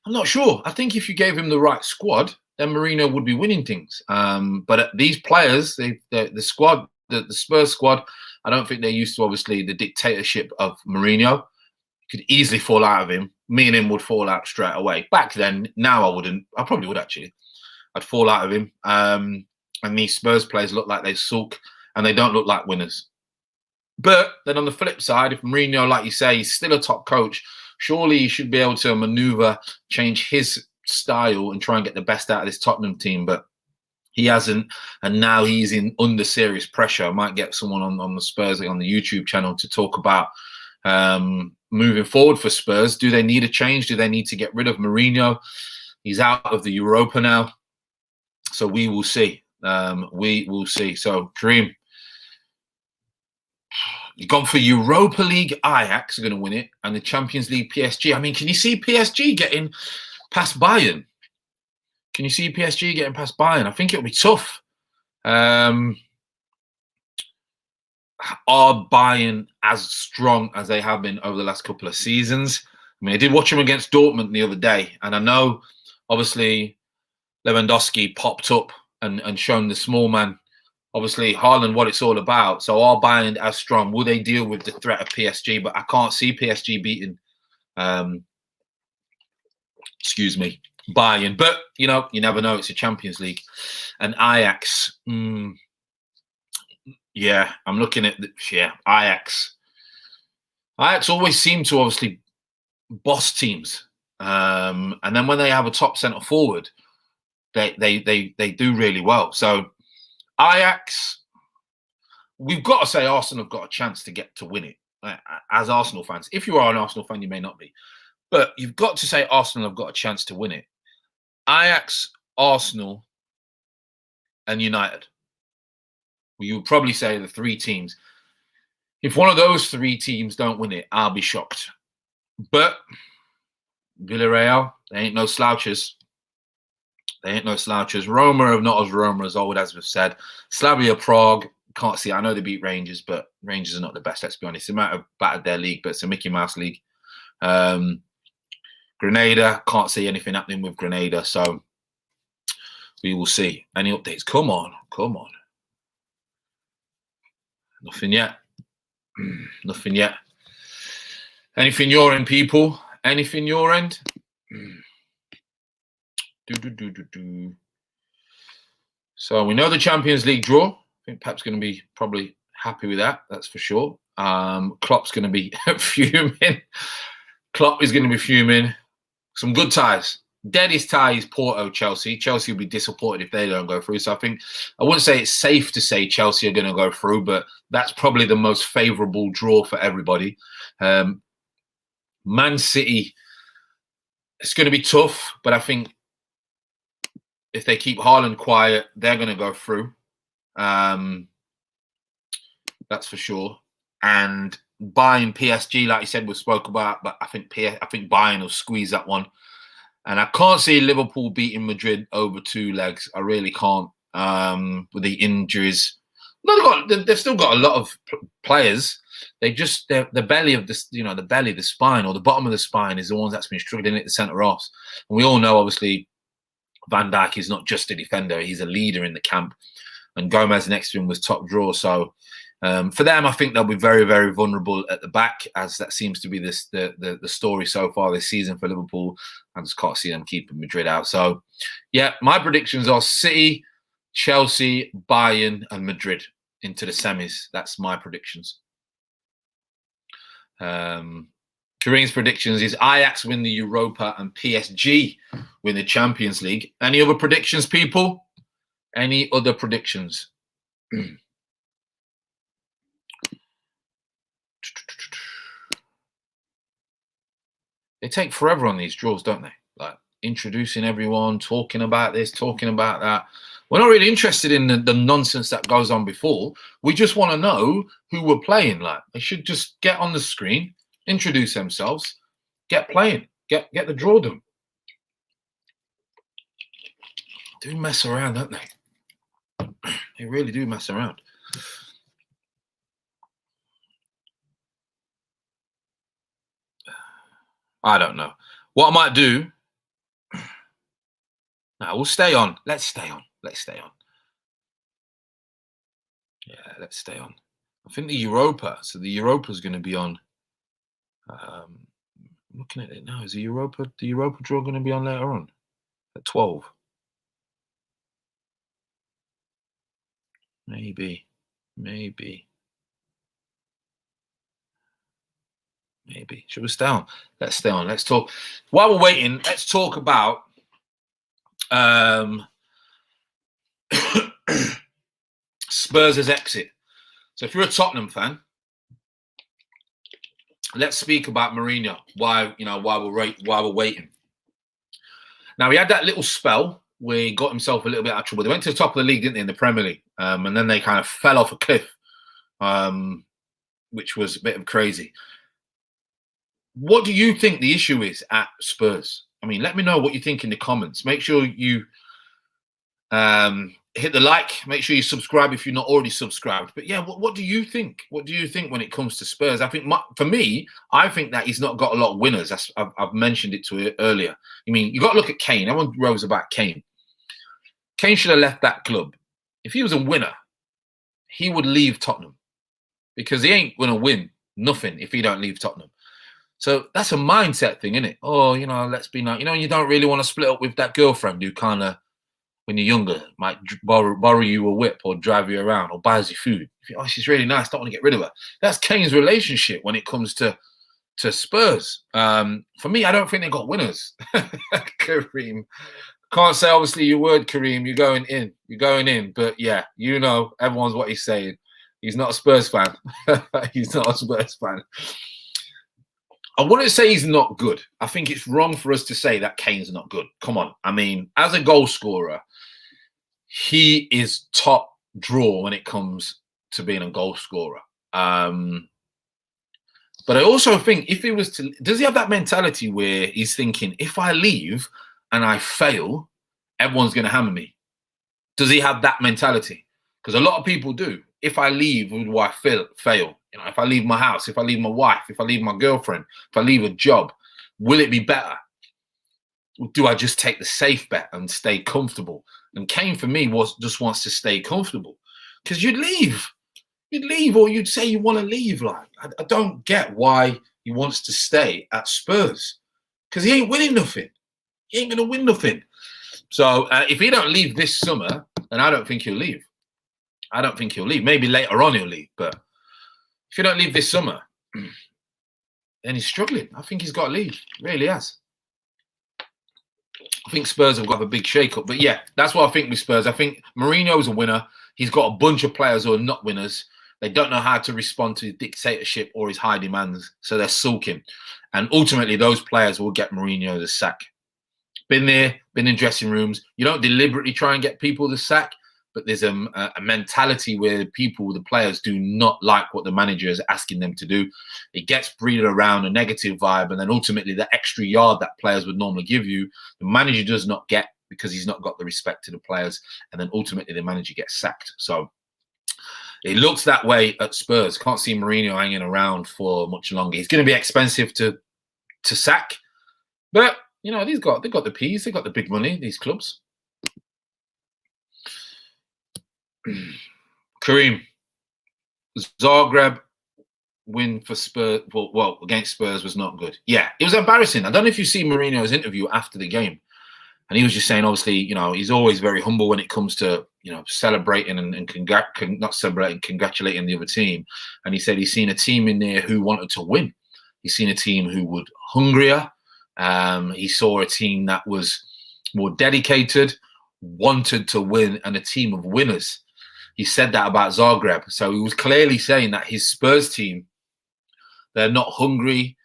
I'm not sure. I think if you gave him the right squad, then Mourinho would be winning things. But these players, the squad, the Spurs squad, I don't think they're used to, obviously, the dictatorship of Mourinho. Could easily fall out of him. Me and him would fall out straight away. Back then, now I wouldn't. I probably would, actually. I'd fall out of him. And these Spurs players look like they sulk and they don't look like winners. But then on the flip side, if Mourinho, like you say, he's still a top coach, surely he should be able to maneuver, change his style and try and get the best out of this Tottenham team. But he hasn't. And now he's under serious pressure. I might get someone on the Spurs, on the YouTube channel, to talk about moving forward for Spurs. Do they need a change? Do they need to get rid of Mourinho? He's out of the Europa now. So we will see. We will see. So, Kareem, you've gone for Europa League. Ajax are going to win it. And the Champions League PSG. I mean, can you see PSG getting past Bayern? Can you see PSG getting past Bayern? I think it'll be tough. Are Bayern as strong as they have been over the last couple of seasons? I mean, I did watch them against Dortmund the other day, and I know, obviously, Lewandowski popped up and shown the small man, obviously, Haaland, what it's all about. So are Bayern as strong? Will they deal with the threat of PSG? But I can't see PSG beating, Bayern. But, you never know. It's a Champions League. And Ajax, yeah, I'm looking at Ajax. Ajax always seem to obviously boss teams, and then when they have a top centre forward, they do really well. So Ajax, we've got to say Arsenal have got a chance to get to win it as Arsenal fans. If you are an Arsenal fan, you may not be, but you've got to say Arsenal have got a chance to win it. Ajax, Arsenal, and United. You would probably say the three teams. If one of those three teams don't win it, I'll be shocked. But Villarreal, they ain't no slouches. They ain't no slouches. Roma are not as Roma as old, as we've said. Slavia Prague, can't see. I know they beat Rangers, but Rangers are not the best, let's be honest. They might have battered their league, but it's a Mickey Mouse league. Grenada, can't see anything happening with Grenada, so we will see. Any updates? Come on. Nothing yet. Nothing yet. Anything your end, people? Anything your end? So we know the Champions League draw. I think Pep's going to be probably happy with that. That's for sure. Klopp's going to be fuming. Klopp is going to be fuming. Some good ties. Deadest tie is Porto, Chelsea. Chelsea will be disappointed if they don't go through. So I wouldn't say it's safe to say Chelsea are going to go through, but that's probably the most favourable draw for everybody. Man City, it's going to be tough, but I think if they keep Haaland quiet, they're going to go through. That's for sure. And Bayern, PSG, like you said, we spoke about, but I think Bayern will squeeze that one. And I can't see Liverpool beating Madrid over two legs. I really can't. With the injuries, No, they've still got a lot of players. They just the belly of this, the belly, the spine, or the bottom of the spine is the ones that's been struggling at the centre halves. And we all know, obviously, Van Dijk is not just a defender; he's a leader in the camp. And Gomez next to him was top draw. So for them, I think they'll be very, very vulnerable at the back, as that seems to be the story so far this season for Liverpool. I just can't see them keeping Madrid out. So, yeah, my predictions are City, Chelsea, Bayern, and Madrid into the semis. That's my predictions. Kareem's predictions is Ajax win the Europa and PSG win the Champions League. Any other predictions, people? Any other predictions? They take forever on these draws, don't they? Like introducing everyone, talking about this, talking about that. We're not really interested in the nonsense that goes on before. We just want to know who we're playing. Like they should just get on the screen, introduce themselves, get playing, get the draw done. Do mess around, don't they? They really do mess around. I don't know. What I might do. No, we'll stay on. Let's stay on. Let's stay on. Yeah, let's stay on. I think the Europa. So the Europa is going to be on. I'm looking at it now. Is the Europa draw going to be on later on at 12? Maybe. Should we stay on? Let's stay on. Let's talk. While we're waiting, let's talk about Spurs' exit. So if you're a Tottenham fan, let's speak about Mourinho. While we're waiting. Now he had that little spell where he got himself a little bit out of trouble. They went to the top of the league, didn't they, in the Premier League? And then they kind of fell off a cliff, which was a bit of crazy. What do you think the issue is at Spurs? I mean, let me know what you think in the comments. Make sure you hit the like. Make sure you subscribe if you're not already subscribed. But yeah, what do you think? What do you think when it comes to Spurs? I think for me, I think that he's not got a lot of winners. I've mentioned it to you earlier. I mean, you got to look at Kane. Everyone rose about Kane. Kane should have left that club. If he was a winner, he would leave Tottenham because he ain't going to win nothing if he don't leave Tottenham. So that's a mindset thing, isn't it? Oh, let's be nice. You don't really want to split up with that girlfriend who kind of, when you're younger, might borrow you a whip or drive you around or buys you food. She's really nice. Don't want to get rid of her. That's Kane's relationship when it comes to Spurs. For me, I don't think they got winners. Kareem. Can't say, obviously, your word, Kareem. You're going in. But yeah, everyone's what he's saying. He's not a Spurs fan. He's not a Spurs fan. I wouldn't say he's not good. I think it's wrong for us to say that Kane's not good. Come on. I mean, as a goal scorer, he is top draw when it comes to being a goal scorer. But I also think if he was to... Does he have that mentality where he's thinking, if I leave and I fail, everyone's going to hammer me? Does he have that mentality? Because a lot of people do. If I leave, will I fail? If I leave my house, if I leave my wife, if I leave my girlfriend, if I leave a job, will it be better? Or do I just take the safe bet and stay comfortable? And Kane, for me, just wants to stay comfortable. Because you'd leave, or you'd say you want to leave. Like I don't get why he wants to stay at Spurs. Because he ain't winning nothing. He ain't going to win nothing. So if he don't leave this summer, then I don't think he'll leave. Maybe later on he'll leave, but if you don't leave this summer, then he's struggling. I think he's got to leave. Really has. I think Spurs have got a big shake-up. But yeah, that's what I think with Spurs. I think Mourinho's a winner. He's got a bunch of players who are not winners. They don't know how to respond to his dictatorship or his high demands, so they're sulking. And ultimately, those players will get Mourinho the sack. Been there, been in dressing rooms. You don't deliberately try and get people the sack. But there's a mentality where the players do not like what the manager is asking them to do. It gets breeded around a negative vibe. And then ultimately the extra yard that players would normally give you, the manager does not get because he's not got the respect to the players. And then ultimately the manager gets sacked. So It looks that way at Spurs. Can't see Mourinho hanging around for much longer. He's going to be expensive to sack, but you know they've got the P's, they've got the big money. These clubs. Kareem, Zagreb win for Spurs. Well, against Spurs was not good. Yeah, it was embarrassing. I don't know if you see Mourinho's interview after the game. And he was just saying, obviously, you know, he's always very humble when it comes to, you know, celebrating and not celebrating, congratulating the other team. And he said he's seen a team in there who wanted to win. He's seen a team who would hungrier. He saw a team that was more dedicated, wanted to win, and a team of winners. He said that about Zagreb. So he was clearly saying that his Spurs team, they're not hungry,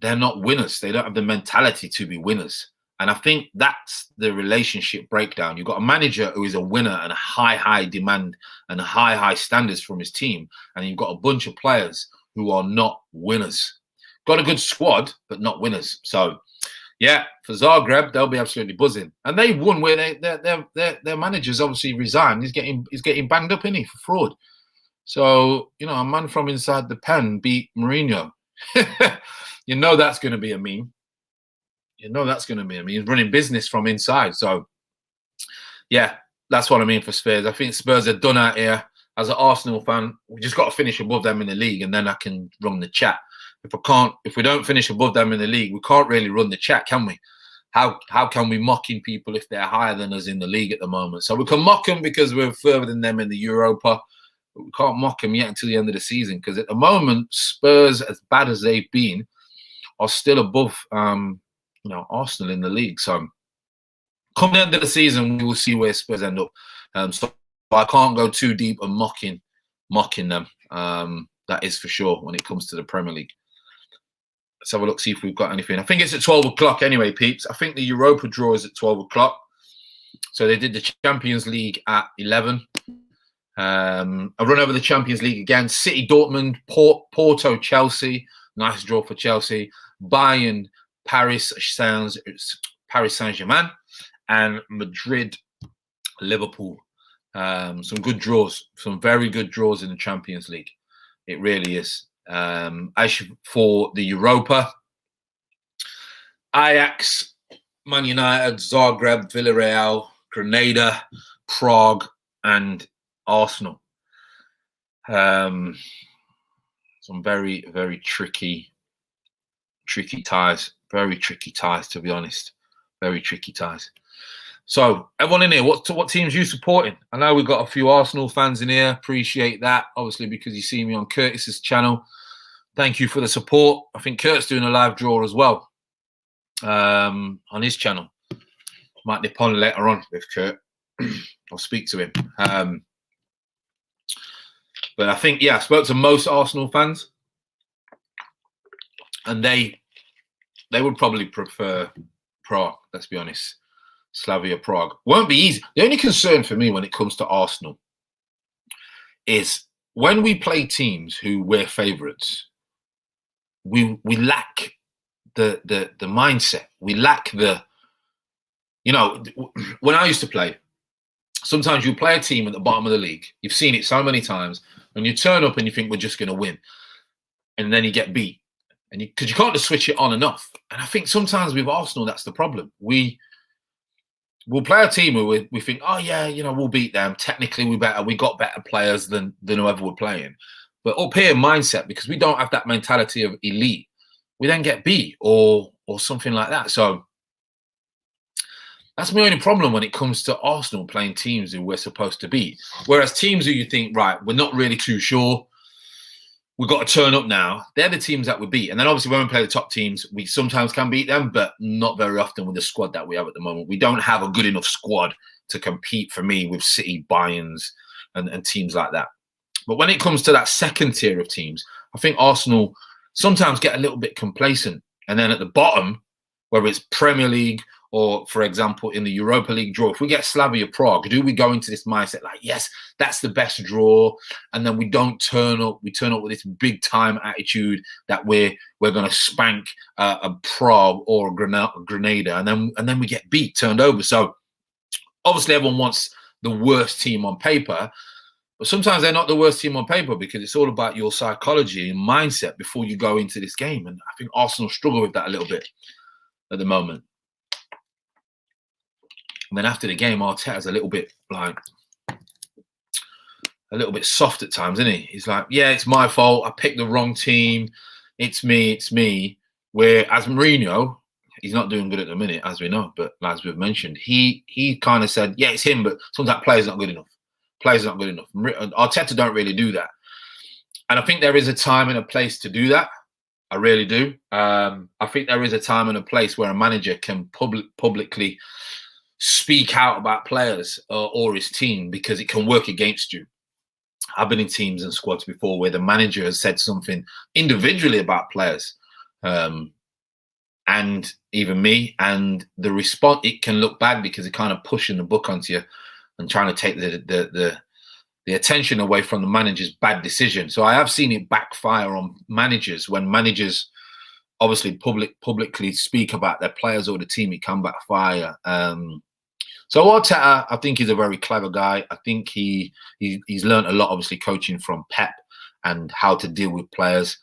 they're not winners. They don't have the mentality to be winners. And I think that's the relationship breakdown. You've got a manager who is a winner and a high demand and high standards from his team. And you've got a bunch of players who are not winners. Got a good squad, but not winners. So, yeah, for Zagreb, they'll be absolutely buzzing. And they won where their manager's obviously resigned. He's getting banged up, isn't he, for fraud. So, you know, a man from inside the pen beat Mourinho. You know that's going to be a meme. You know that's going to be. I mean, he's running business from inside. So, yeah, that's what I mean for Spurs. I think Spurs are done out here. As an Arsenal fan, we just got to finish above them in the league, and then I can run the chat. If we don't finish above them in the league, we can't really run the chat, can we? How can we mocking people if they're higher than us in the league at the moment? So we can mock them because we're further than them in the Europa, but we can't mock them yet until the end of the season because at the moment, Spurs, as bad as they've been, are still above you know, Arsenal in the league. So come the end of the season, we will see where Spurs end up. So I can't go too deep on mocking them. That is for sure when it comes to the Premier League. Let's have a look, see if we've got anything. I think it's at 12 o'clock anyway, peeps. I think the Europa draw is at 12 o'clock. So they did the Champions League at 11. I run over the Champions League again. City, Dortmund, Porto, Chelsea. Nice draw for Chelsea. Bayern, Paris Saint-Germain, and Madrid, Liverpool. Some good draws, some very good draws in the Champions League. It really is. As for the Europa, Ajax, Man United, Zagreb, Villarreal, Grenada, Prague, and Arsenal. Some very, very tricky ties. Very tricky ties, to be honest. Very tricky ties. So, everyone in here, what teams are you supporting? I know we've got a few Arsenal fans in here. Appreciate that, obviously, because you see me on Curtis's channel. Thank you for the support. I think Kurt's doing a live draw as well on his channel. Might nip on later on with Kurt. I'll speak to him. But I think, yeah, I spoke to most Arsenal fans, and they would probably prefer Prague, let's be honest. Slavia Prague. Won't be easy. The only concern for me when it comes to Arsenal is when we play teams who we're favourites, we lack the mindset. We lack the, you know, when I used to play, sometimes you play a team at the bottom of the league. You've seen it so many times, and you turn up and you think we're just going to win, and then you get beat. And because you can't just switch it on enough. And I think sometimes with Arsenal, that's the problem. We'll play a team who we think, oh yeah, you know, we'll beat them. Technically, we got better players than whoever we're playing. But up here, mindset, because we don't have that mentality of elite, we then get beat or something like that. So that's my only problem when it comes to Arsenal playing teams who we're supposed to beat. Whereas teams who you think, right, we're not really too sure, we've got to turn up now. They're the teams that we beat. And then obviously when we play the top teams, we sometimes can beat them, but not very often with the squad that we have at the moment. We don't have a good enough squad to compete, for me, with City, Bayerns and teams like that. But when it comes to that second tier of teams, I think Arsenal sometimes get a little bit complacent. And then at the bottom, whether it's Premier League or, for example, in the Europa League draw, if we get Slavia Prague, do we go into this mindset like, yes, that's the best draw, and then we don't turn up? We turn up with this big time attitude that we're going to spank a Prague or a Grenada, and then we get beat, turned over. So obviously everyone wants the worst team on paper, But sometimes they're not the worst team on paper because it's all about your psychology and mindset before you go into this game. And I think Arsenal struggle with that a little bit at the moment. And then after the game, Arteta's a little bit soft at times, isn't he? He's like, yeah, it's my fault. I picked the wrong team. It's me. Where as Mourinho, he's not doing good at the minute, as we know. But as we've mentioned, he kind of said, yeah, it's him, but sometimes players not good enough. Players not good enough. Arteta don't really do that. And I think there is a time and a place to do that. I really do. I think there is a time and a place where a manager can publicly speak out about players or his team because it can work against you. I've been in teams and squads before where the manager has said something individually about players, and even me, and the response, it can look bad because it kind of pushing the book onto you and trying to take the attention away from the manager's bad decision. So I have seen it backfire on managers when managers obviously publicly speak about their players or the team. It can backfire. So Arteta, I think he's a very clever guy. I think he's learned a lot, obviously, coaching from Pep and how to deal with players.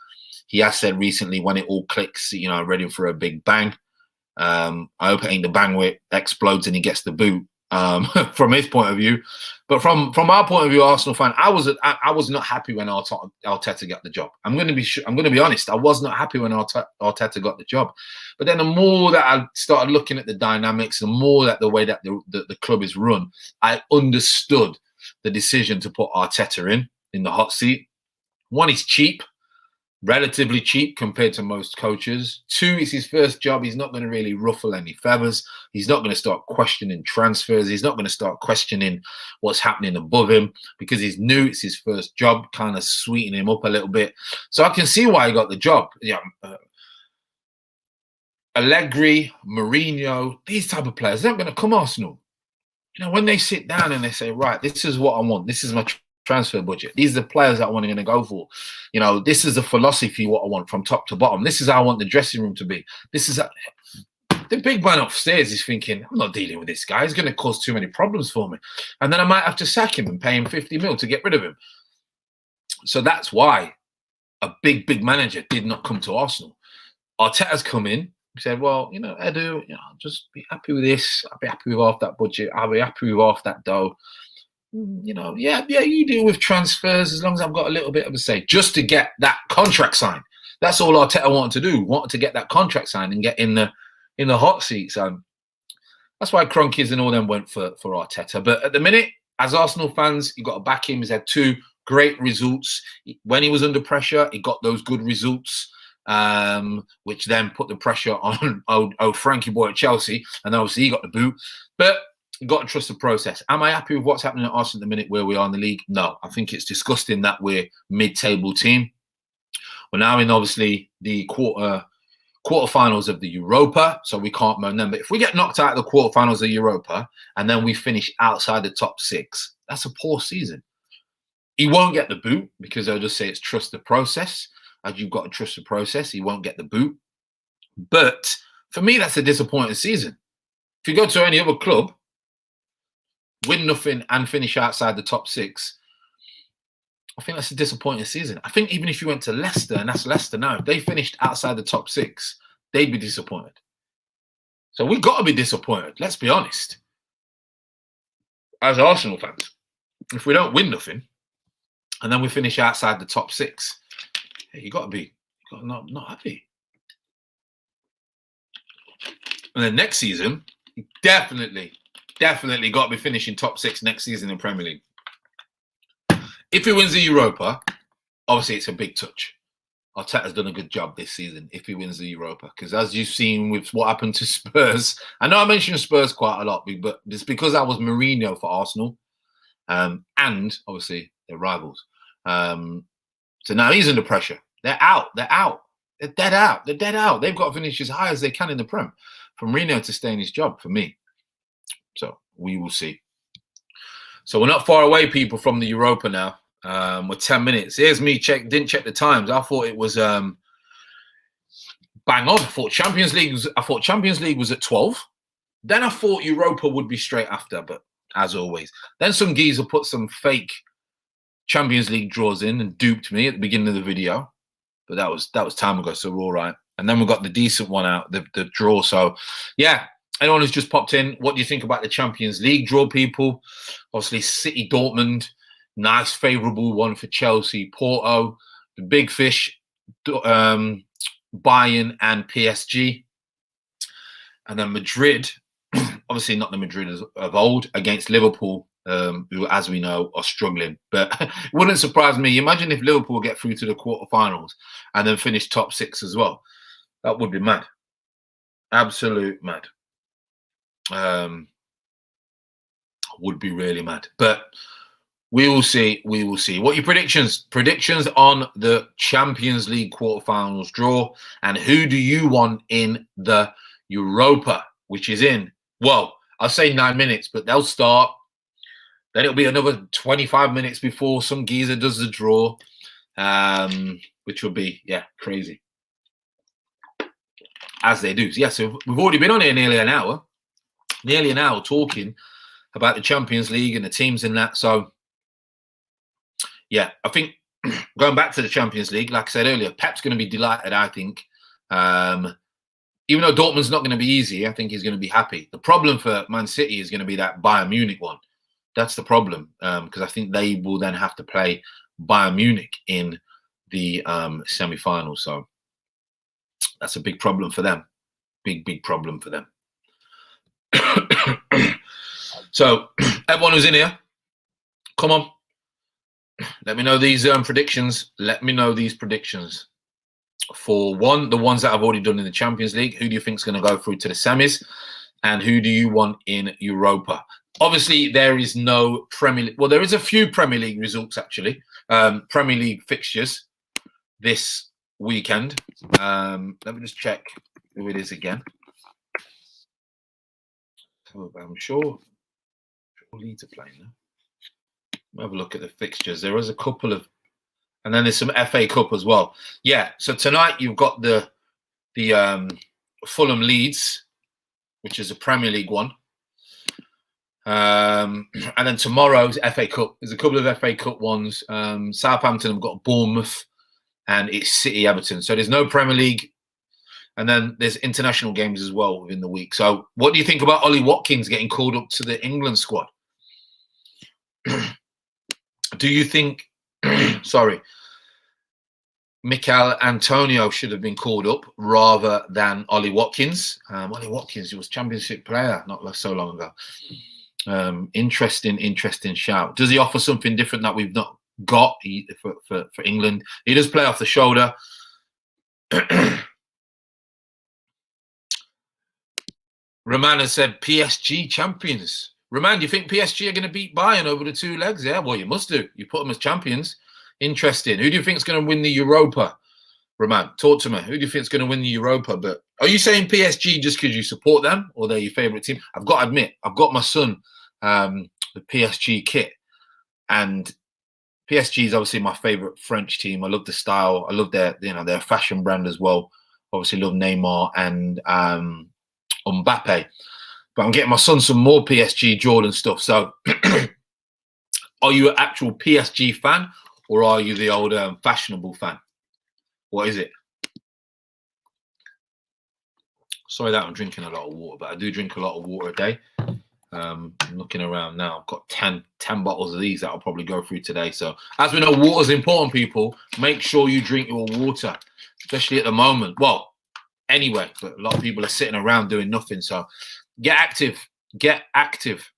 He has said recently, when it all clicks, ready for a big bang. I hope it ain't the bang where it explodes and he gets the boot. From his point of view, but from our point of view, Arsenal fan, I was not happy when Arteta got the job. I'm going to be honest. I was not happy when Arteta got the job. But then the more that I started looking at the dynamics, the more that the way that the club is run, I understood the decision to put Arteta in the hot seat. One, he's cheap. Relatively cheap compared to most coaches. Two, it's his first job. He's not going to really ruffle any feathers. He's not going to start questioning transfers. He's not going to start questioning what's happening above him because he's new. It's his first job, kind of sweeten him up a little bit. So I can see why he got the job. Yeah, Allegri, Mourinho, these type of players, they're not going to come Arsenal. When they sit down and they say, right, this is what I want. This is my transfer budget. These are the players that I want to go for. This is the philosophy, what I want from top to bottom. This is how I want the dressing room to be. The big man upstairs is thinking, I'm not dealing with this guy. He's going to cause too many problems for me. And then I might have to sack him and pay him 50 mil to get rid of him. So that's why a big manager did not come to Arsenal. Arteta's come in. He said, well, Edu, I'll just be happy with this. I'll be happy with half that budget. I'll be happy with half that dough. You deal with transfers as long as I've got a little bit of a say, just to get that contract signed. That's all Arteta wanted to do, wanted to get that contract signed and get in the hot seat. So that's why Kroenkes and all them went for Arteta. But at the minute, as Arsenal fans, you've got to back him. He's had 2 great results. When he was under pressure, he got those good results, which then put the pressure on old Frankie boy at Chelsea. And obviously he got the boot. But you've got to trust the process. Am I happy with what's happening at Arsenal at the minute where we are in the league? No. I think it's disgusting that we're mid-table team. We're now in, obviously, the quarterfinals of the Europa, so we can't moan them. But if we get knocked out of the quarterfinals of Europa and then we finish outside the top 6, that's a poor season. He won't get the boot because they'll just say it's trust the process. As you've got to trust the process, he won't get the boot. But for me, that's a disappointing season. If you go to any other club, win nothing and finish outside the top 6, I think that's a disappointing season. I think even if you went to Leicester, and that's Leicester now, if they finished outside the top 6, they'd be disappointed. So we've got to be disappointed, let's be honest. As Arsenal fans, if we don't win nothing and then we finish outside the top 6, you've got to be not happy. And then next season, definitely got to be finishing top 6 next season in Premier League. If he wins the Europa, obviously it's a big touch. Arteta's done a good job this season if he wins the Europa. Because as you've seen with what happened to Spurs, I know I mentioned Spurs quite a lot, but it's because I was Mourinho for Arsenal. And obviously they're rivals. So now he's under pressure. They're out. They're dead out. They've got to finish as high as they can in the Prem for Mourinho to stay in his job, for me. So we will see. So we're not far away, people, from the Europa now. We're 10 minutes. Here's me didn't check the times. I thought it was bang on. I thought Champions League was at 12. Then I thought Europa would be straight after, but as always. Then some geezer put some fake Champions League draws in and duped me at the beginning of the video, but that was time ago, so we're all right. And then we got the decent one out, the draw. So, yeah, anyone who's just popped in, what do you think about the Champions League draw, people? Obviously, City, Dortmund, nice, favourable one for Chelsea, Porto, the big fish, Bayern and PSG. And then Madrid, obviously not the Madrid of old, against Liverpool, who, as we know, are struggling. But it wouldn't surprise me. Imagine if Liverpool get through to the quarterfinals and then finish top 6 as well. That would be mad. Absolute mad. Would be really mad. But we will see. We will see. What are your predictions? Predictions on the Champions League quarterfinals draw. And who do you want in the Europa, which is in, well, I'll say 9 minutes, but they'll start. Then it'll be another 25 minutes before some geezer does the draw, which will be, yeah, crazy. As they do. Yeah, so we've already been on here nearly an hour talking about the Champions League and the teams in that. So, yeah, I think going back to the Champions League, like I said earlier, Pep's going to be delighted, I think. Even though Dortmund's not going to be easy, I think he's going to be happy. The problem for Man City is going to be that Bayern Munich one. That's the problem, because I think they will then have to play Bayern Munich in the semi-final. So that's a big problem for them. Big problem for them. So everyone who's in here, come on. Let me know these predictions. Let me know these predictions. For one, the ones that I've already done in the Champions League. Who do you think is going to go through to the semis? And who do you want in Europa? Obviously, there is no Premier League. Well, there is a few Premier League results, actually. Premier League fixtures this weekend. Let me just check who it is again. So I'm sure Leeds are playing now. Have a look at the fixtures. There is a couple of, and then there's some FA Cup as well. Yeah. So tonight you've got the Fulham Leeds, which is a Premier League one. And then tomorrow's FA Cup. There's a couple of FA Cup ones. Southampton have got Bournemouth, and it's City Everton. So there's no Premier League. And then there's international games as well within the week. So what do you think about Ollie Watkins getting called up to the England squad? Do you think, sorry, Mikel Antonio should have been called up rather than Ollie Watkins? Ollie Watkins, he was Championship player not so long ago. Interesting shout. Does he offer something different that we've not got for England? He does play off the shoulder. Roman has said PSG champions. Roman, do you think PSG are going to beat Bayern over the 2 legs? Yeah, well, you must do. You put them as champions. Interesting. Who do you think is going to win the Europa? Roman, talk to me. Who do you think is going to win the Europa? But are you saying PSG just because you support them or they're your favourite team? I've got to admit, I've got my son the PSG kit, and PSG is obviously my favourite French team. I love the style. I love their fashion brand as well. Obviously, love Neymar and Mbappe. But I'm getting my son some more PSG Jordan stuff. So, are you an actual PSG fan, or are you the old fashionable fan? What is it? Sorry that I'm drinking a lot of water, but I do drink a lot of water a day. I'm looking around now. I've got 10 bottles of these that I'll probably go through today. So, as we know, water is important, people. Make sure you drink your water, especially at the moment. Well, anyway, but a lot of people are sitting around doing nothing. So, get active. Get active.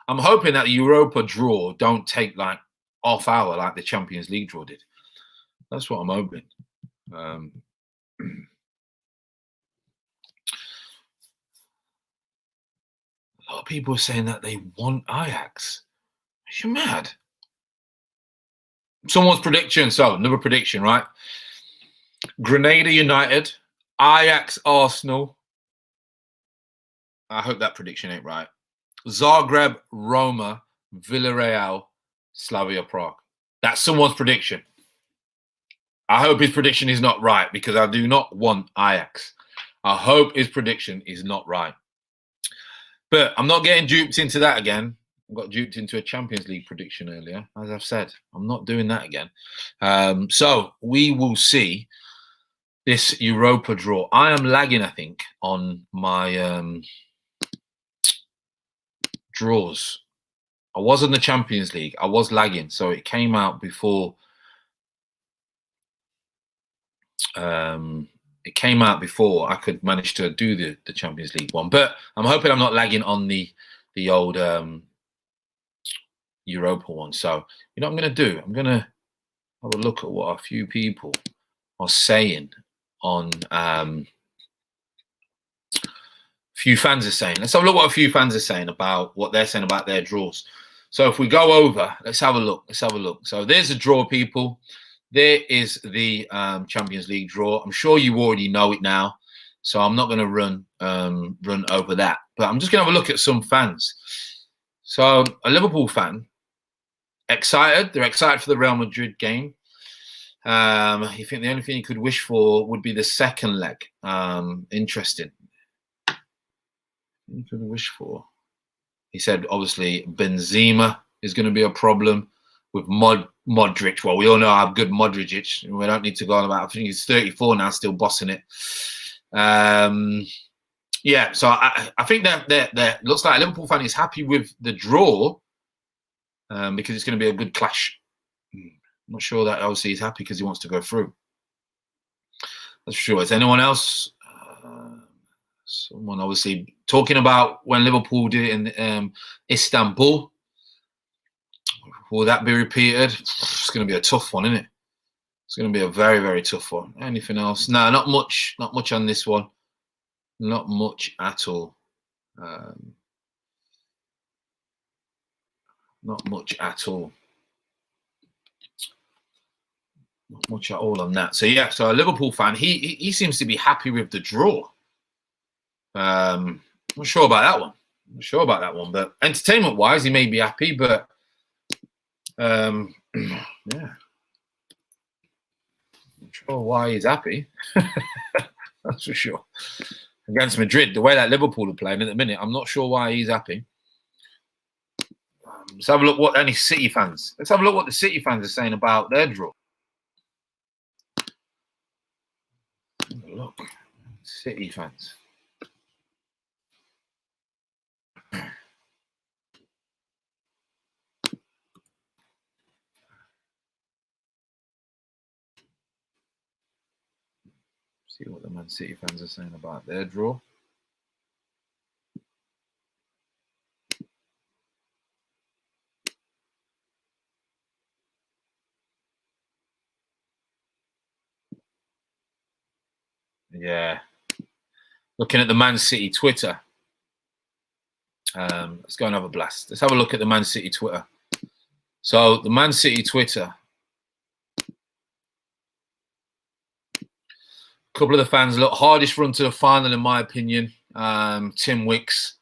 I'm hoping that the Europa draw don't take like half hour like the Champions League draw did. That's what I'm hoping. A lot of people are saying that they want Ajax. Are you mad? Someone's prediction. So, another prediction, right? Grenada United, Ajax Arsenal. I hope that prediction ain't right. Zagreb, Roma, Villarreal, Slavia Prague. That's someone's prediction. I hope his prediction is not right because I do not want Ajax. I hope his prediction is not right. But I'm not getting duped into that again. I got duped into a Champions League prediction earlier. As I've said, I'm not doing that again. So we will see this Europa draw. I am lagging, I think, on my draws. I was in the Champions League. I was lagging, so it came out before. It came out before I could manage to do the Champions League one. But I'm hoping I'm not lagging on the old Europa one. So you know what I'm going to do? I'm going to have a look at what a few people are saying on. Few fans are saying. Let's have a look what a few fans are saying about what they're saying about their draws. So if we go over, let's have a look. Let's have a look. So there's a draw, people. There is the Champions League draw. I'm sure you already know it now, so I'm not going to run over that. But I'm just going to have a look at some fans. So a Liverpool fan, excited. They're excited for the Real Madrid game. You think the only thing you could wish for would be the second leg. Interesting. You could wish for. He said, obviously, Benzema is going to be a problem with Modric. Well, we all know how good Modric is. We don't need to go on about. I think he's 34 now, still bossing it. Yeah, so I think that looks like a Liverpool fan is happy with the draw because it's going to be a good clash. I'm not sure that obviously he's happy because he wants to go through. That's for sure. Is anyone else? Someone obviously talking about when Liverpool did it in Istanbul. Will that be repeated? It's going to be a tough one, isn't it? It's going to be a very, very tough one. Anything else? No, not much. Not much on this one. Not much at all. Not much at all. Not much at all on that. So yeah, so a Liverpool fan, he seems to be happy with the draw. I'm not sure about that one. I'm not sure about that one, but entertainment-wise, he may be happy, but yeah, not sure why he's happy. That's for sure. Against Madrid, the way that Liverpool are playing at the minute, I'm not sure why he's happy. Let's have a look what any City fans. Let's have a look what the City fans are saying about their draw. Look, City fans. See what the Man City fans are saying about their draw. Yeah. Looking at the Man City Twitter. Let's go and have a blast. Let's have a look at the Man City Twitter. So the Man City Twitter. A couple of the fans look hardest run to the final, in my opinion. Tim Wicks.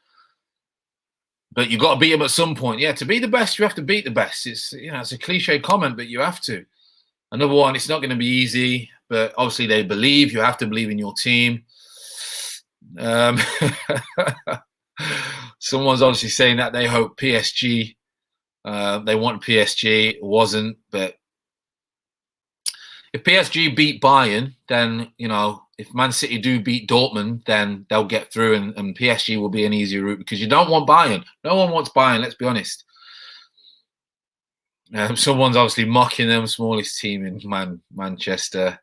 But you've got to beat him at some point. Yeah, to be the best, you have to beat the best. It's it's a cliche comment, but you have to. Another one, it's not going to be easy, but obviously they believe. You have to believe in your team. Someone's obviously saying that they hope PSG. They want PSG. It wasn't, but if PSG beat Bayern, then if Man City do beat Dortmund, then they'll get through, and PSG will be an easier route because you don't want Bayern. No one wants Bayern. Let's be honest. Someone's obviously mocking them, smallest team in Manchester,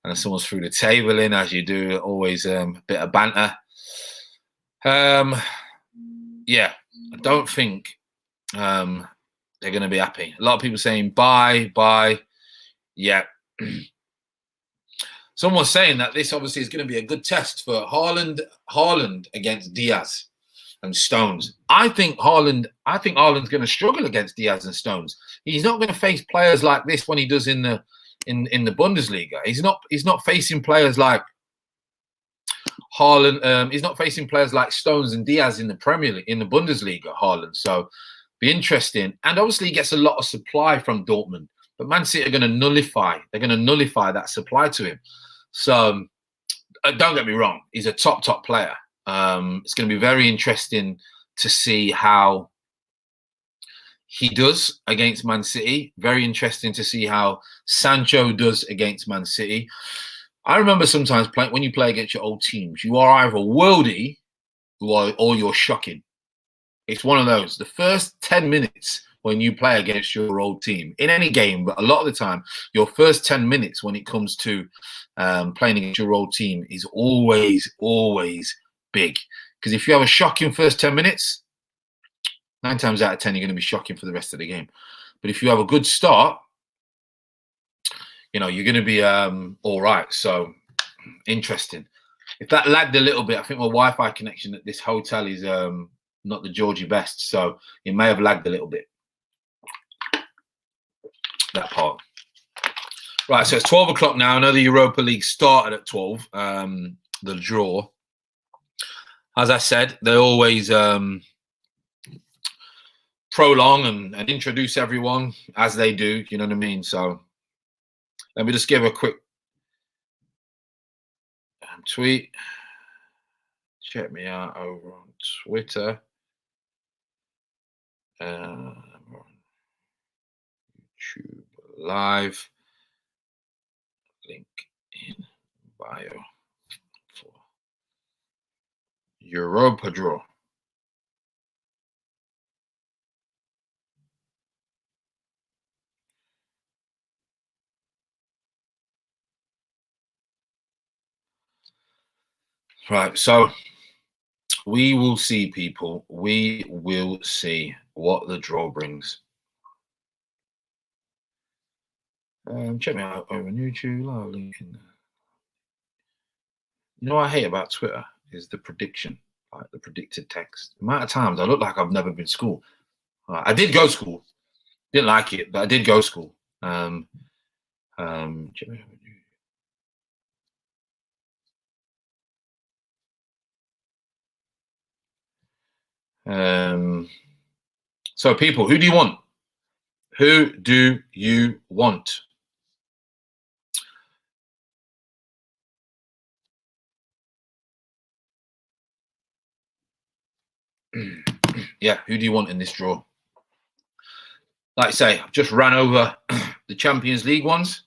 and someone's threw the table in, as you do. Always a bit of banter. Yeah, I don't think they're going to be happy. A lot of people saying bye. Yeah. Someone's saying that this obviously is going to be a good test for Haaland against Diaz and Stones. I think Haaland's going to struggle against Diaz and Stones. He's not going to face players like this when he does in the Bundesliga. He's not facing players like Haaland. He's not facing players like Stones and Diaz in the Premier League, in the Bundesliga. Haaland, so be interesting. And obviously, he gets a lot of supply from Dortmund. But Man City are going to nullify. They're going to nullify that supply to him. So don't get me wrong. He's a top player. It's going to be very interesting to see how he does against Man City. Very interesting to see how Sancho does against Man City. I remember sometimes when you play against your old teams, you are either worldy or you're shocking. It's one of those. The first 10 minutes when you play against your old team in any game, but a lot of the time, your first 10 minutes when it comes to playing against your old team is always big. Because if you have a shocking first 10 minutes, 9 times out of 10, you're going to be shocking for the rest of the game. But if you have a good start, you know, you're going to be all right. So interesting. If that lagged a little bit, I think my Wi-Fi connection at this hotel is not the Georgie best. So it may have lagged a little bit. That part. Right, so it's 12 o'clock now. I know the Europa League started at 12, the draw. As I said, they always prolong and introduce everyone as they do, you know what I mean? So let me just give a quick tweet. Check me out over on Twitter. On YouTube Live. Link in bio for Europa draw. Right, so we will see, people. We will see what the draw brings. Check me out over on YouTube. I'll link in there. You know what I hate about Twitter is the prediction, like the predicted text. The amount of times I look like I've never been to school. I did go to school. Didn't like it, but I did go to school. So people, who do you want? Who do you want? Yeah, who do you want in this draw? Like I say, I've just ran over the Champions League ones.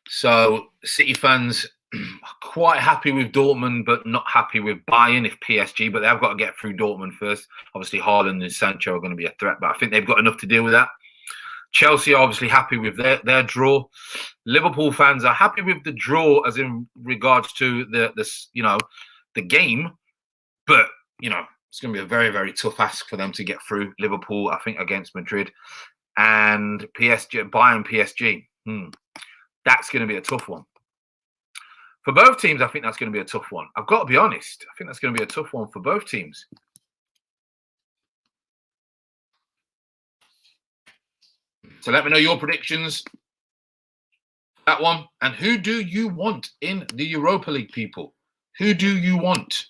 So City fans are quite happy with Dortmund, but not happy with Bayern if PSG, but they've got to get through Dortmund first. Obviously, Haaland and Sancho are going to be a threat, but I think they've got enough to deal with that. Chelsea are obviously happy with their draw. Liverpool fans are happy with the draw as in regards to the game, but it's going to be a very, very tough ask for them to get through. Liverpool, I think, against Madrid and PSG, Bayern PSG. That's going to be a tough one. For both teams, I think that's going to be a tough one. I've got to be honest. I think that's going to be a tough one for both teams. So let me know your predictions. That one. And who do you want in the Europa League, people? Who do you want?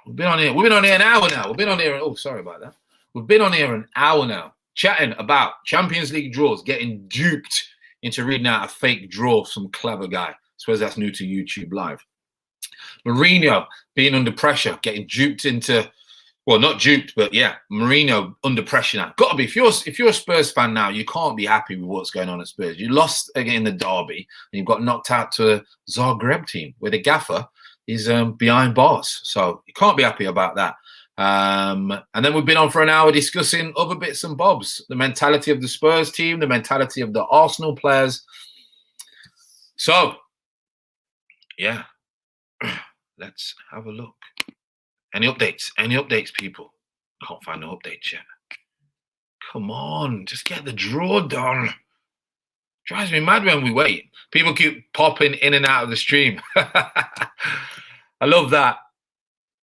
We've been on here an hour now. We've been on here. Oh, sorry about that. We've been on here an hour now, chatting about Champions League draws, getting duped into reading out a fake draw from some clever guy. I suppose that's new to YouTube Live. Mourinho being under pressure, getting duped into, well, not duped, but yeah, Mourinho under pressure now. Got to be. If you're a Spurs fan now, you can't be happy with what's going on at Spurs. You lost again in the derby, and you've got knocked out to a Zagreb team where the gaffer is behind bars. So you can't be happy about that. And then we've been on for an hour discussing other bits and bobs, the mentality of the Spurs team, the mentality of the Arsenal players. So, yeah, let's have a look. Any updates? Any updates, people? Can't find no updates yet. Come on, just get the draw done. Drives me mad when we wait. People keep popping in and out of the stream. I love that.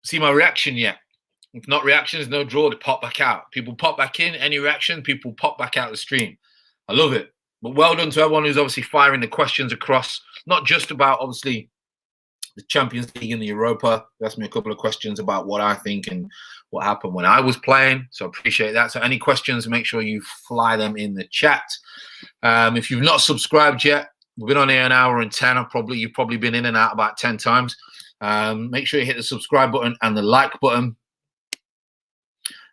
See my reaction yet? If not reactions, no draw, they pop back out. People pop back in, any reaction, people pop back out the stream. I love it. But well done to everyone who's obviously firing the questions across, not just about, obviously, the Champions League and the Europa. You asked me a couple of questions about what I think and what happened when I was playing. So I appreciate that. So any questions, make sure you fly them in the chat. If you've not subscribed yet, we've been on here an hour and 10. You've probably been in and out about 10 times. Make sure you hit the subscribe button and the like button.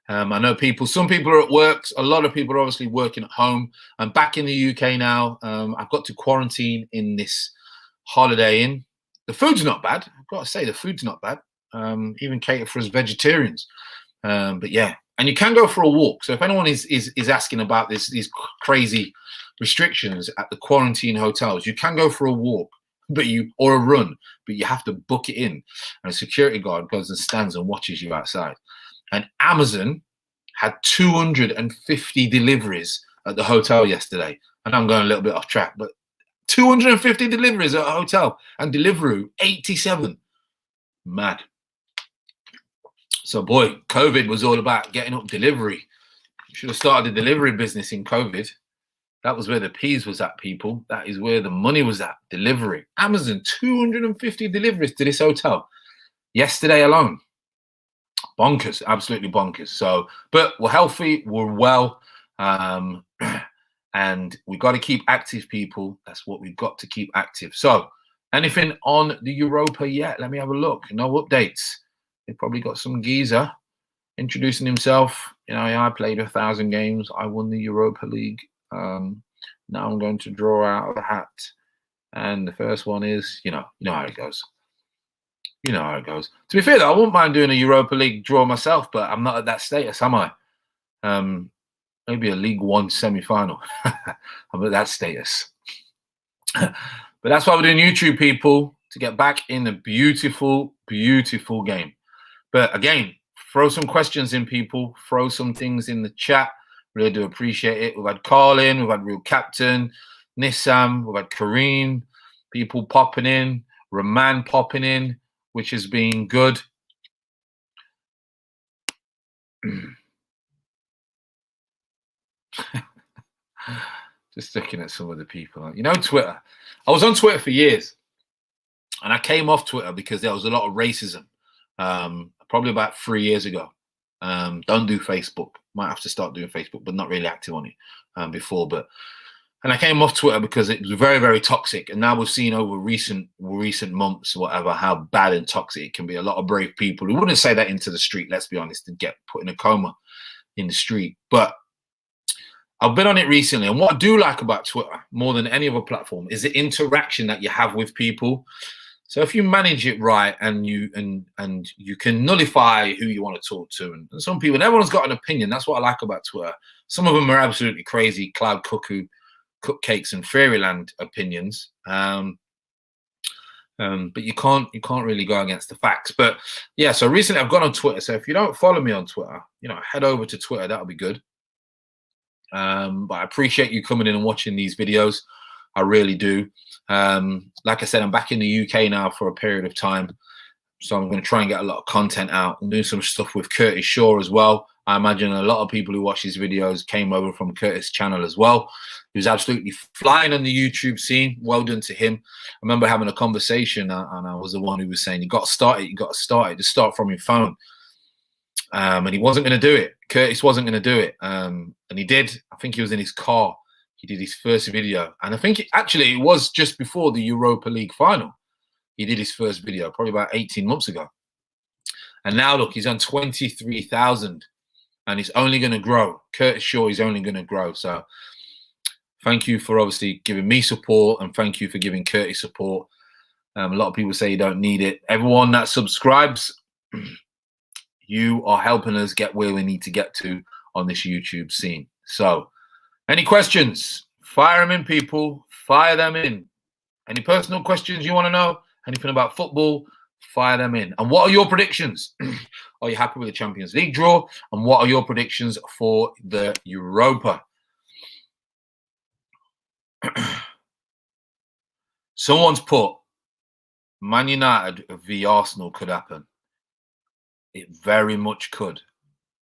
I know some people are at work. A lot of people are obviously working at home. I'm back in the UK now. I've got to quarantine in this Holiday Inn. The food's not bad. I've got to say, the food's not bad. Even catered for us vegetarians. But yeah, and you can go for a walk. So if anyone is asking about these crazy restrictions at the quarantine hotels, you can go for a walk, or a run, but you have to book it in. And a security guard goes and stands and watches you outside. And Amazon had 250 deliveries at the hotel yesterday. And I'm going a little bit off track, but 250 deliveries at a hotel, and Deliveroo 87. Mad. So boy, COVID was all about getting up delivery. You should have started a delivery business in COVID. That was where the peas was at, people. That is where the money was at. Delivery. Amazon, 250 deliveries to this hotel yesterday alone. Bonkers, absolutely bonkers. So, but we're healthy, we're well, and we got to keep active, people. That's what we've got to keep active. So, anything on the Europa yet? Let me have a look. No updates. They probably got some geezer introducing himself. You know, I played 1,000 games. I won the Europa League. Now I'm going to draw out of the hat, and the first one is, you know how it goes. You know how it goes. To be fair, though, I wouldn't mind doing a Europa League draw myself, but I'm not at that status, am I? Maybe a League One semi-final. I'm at that status. But that's why we're doing YouTube, people, to get back in the beautiful, beautiful game. But again, throw some questions in, people. Throw some things in the chat. Really do appreciate it. We've had Carlin, we've had Real Captain, Nissam, we've had Kareem, people popping in, Raman popping in, which has been good. Just looking at some of the people. You know, Twitter. I was on Twitter for years, and I came off Twitter because there was a lot of racism. Probably about 3 years ago. Don't do Facebook. Might have to start doing Facebook, but not really active on it before. And I came off Twitter because it was very, very toxic. And now we've seen over recent months, whatever, how bad and toxic it can be. A lot of brave people who wouldn't say that into the street, let's be honest, and get put in a coma in the street. But I've been on it recently, and what I do like about Twitter more than any other platform is the interaction that you have with people. So if you manage it right, and you can nullify who you want to talk to, and some people, and everyone's got an opinion. That's what I like about Twitter. Some of them are absolutely crazy, cloud cuckoo, cupcakes and fairyland opinions. But you can't really go against the facts. But yeah, so recently I've gone on Twitter. So if you don't follow me on Twitter, head over to Twitter. That'll be good. But I appreciate you coming in and watching these videos. I really do. Like I said, I'm back in the UK now for a period of time. So I'm going to try and get a lot of content out. I'm doing some stuff with Curtis Shaw as well. I imagine a lot of people who watch these videos came over from Curtis' channel as well. He was absolutely flying on the YouTube scene. Well done to him. I remember having a conversation, and I was the one who was saying, you got to start it. Just start from your phone. And he wasn't going to do it. Curtis wasn't going to do it. And he did. I think he was in his car. He did his first video. And I think it was just before the Europa League final. He did his first video, probably about 18 months ago. And now, look, he's on 23,000. And he's only going to grow. Curtis Shaw is only going to grow. So thank you for obviously giving me support. And thank you for giving Curtis support. A lot of people say you don't need it. Everyone that subscribes, you are helping us get where we need to get to on this YouTube scene. So any questions? Fire them in, people. Fire them in. Any personal questions you want to know? Anything about football? Fire them in. And what are your predictions? Are you happy with the Champions League draw? And what are your predictions for the Europa? Someone's put Man United v Arsenal could happen. It very much could.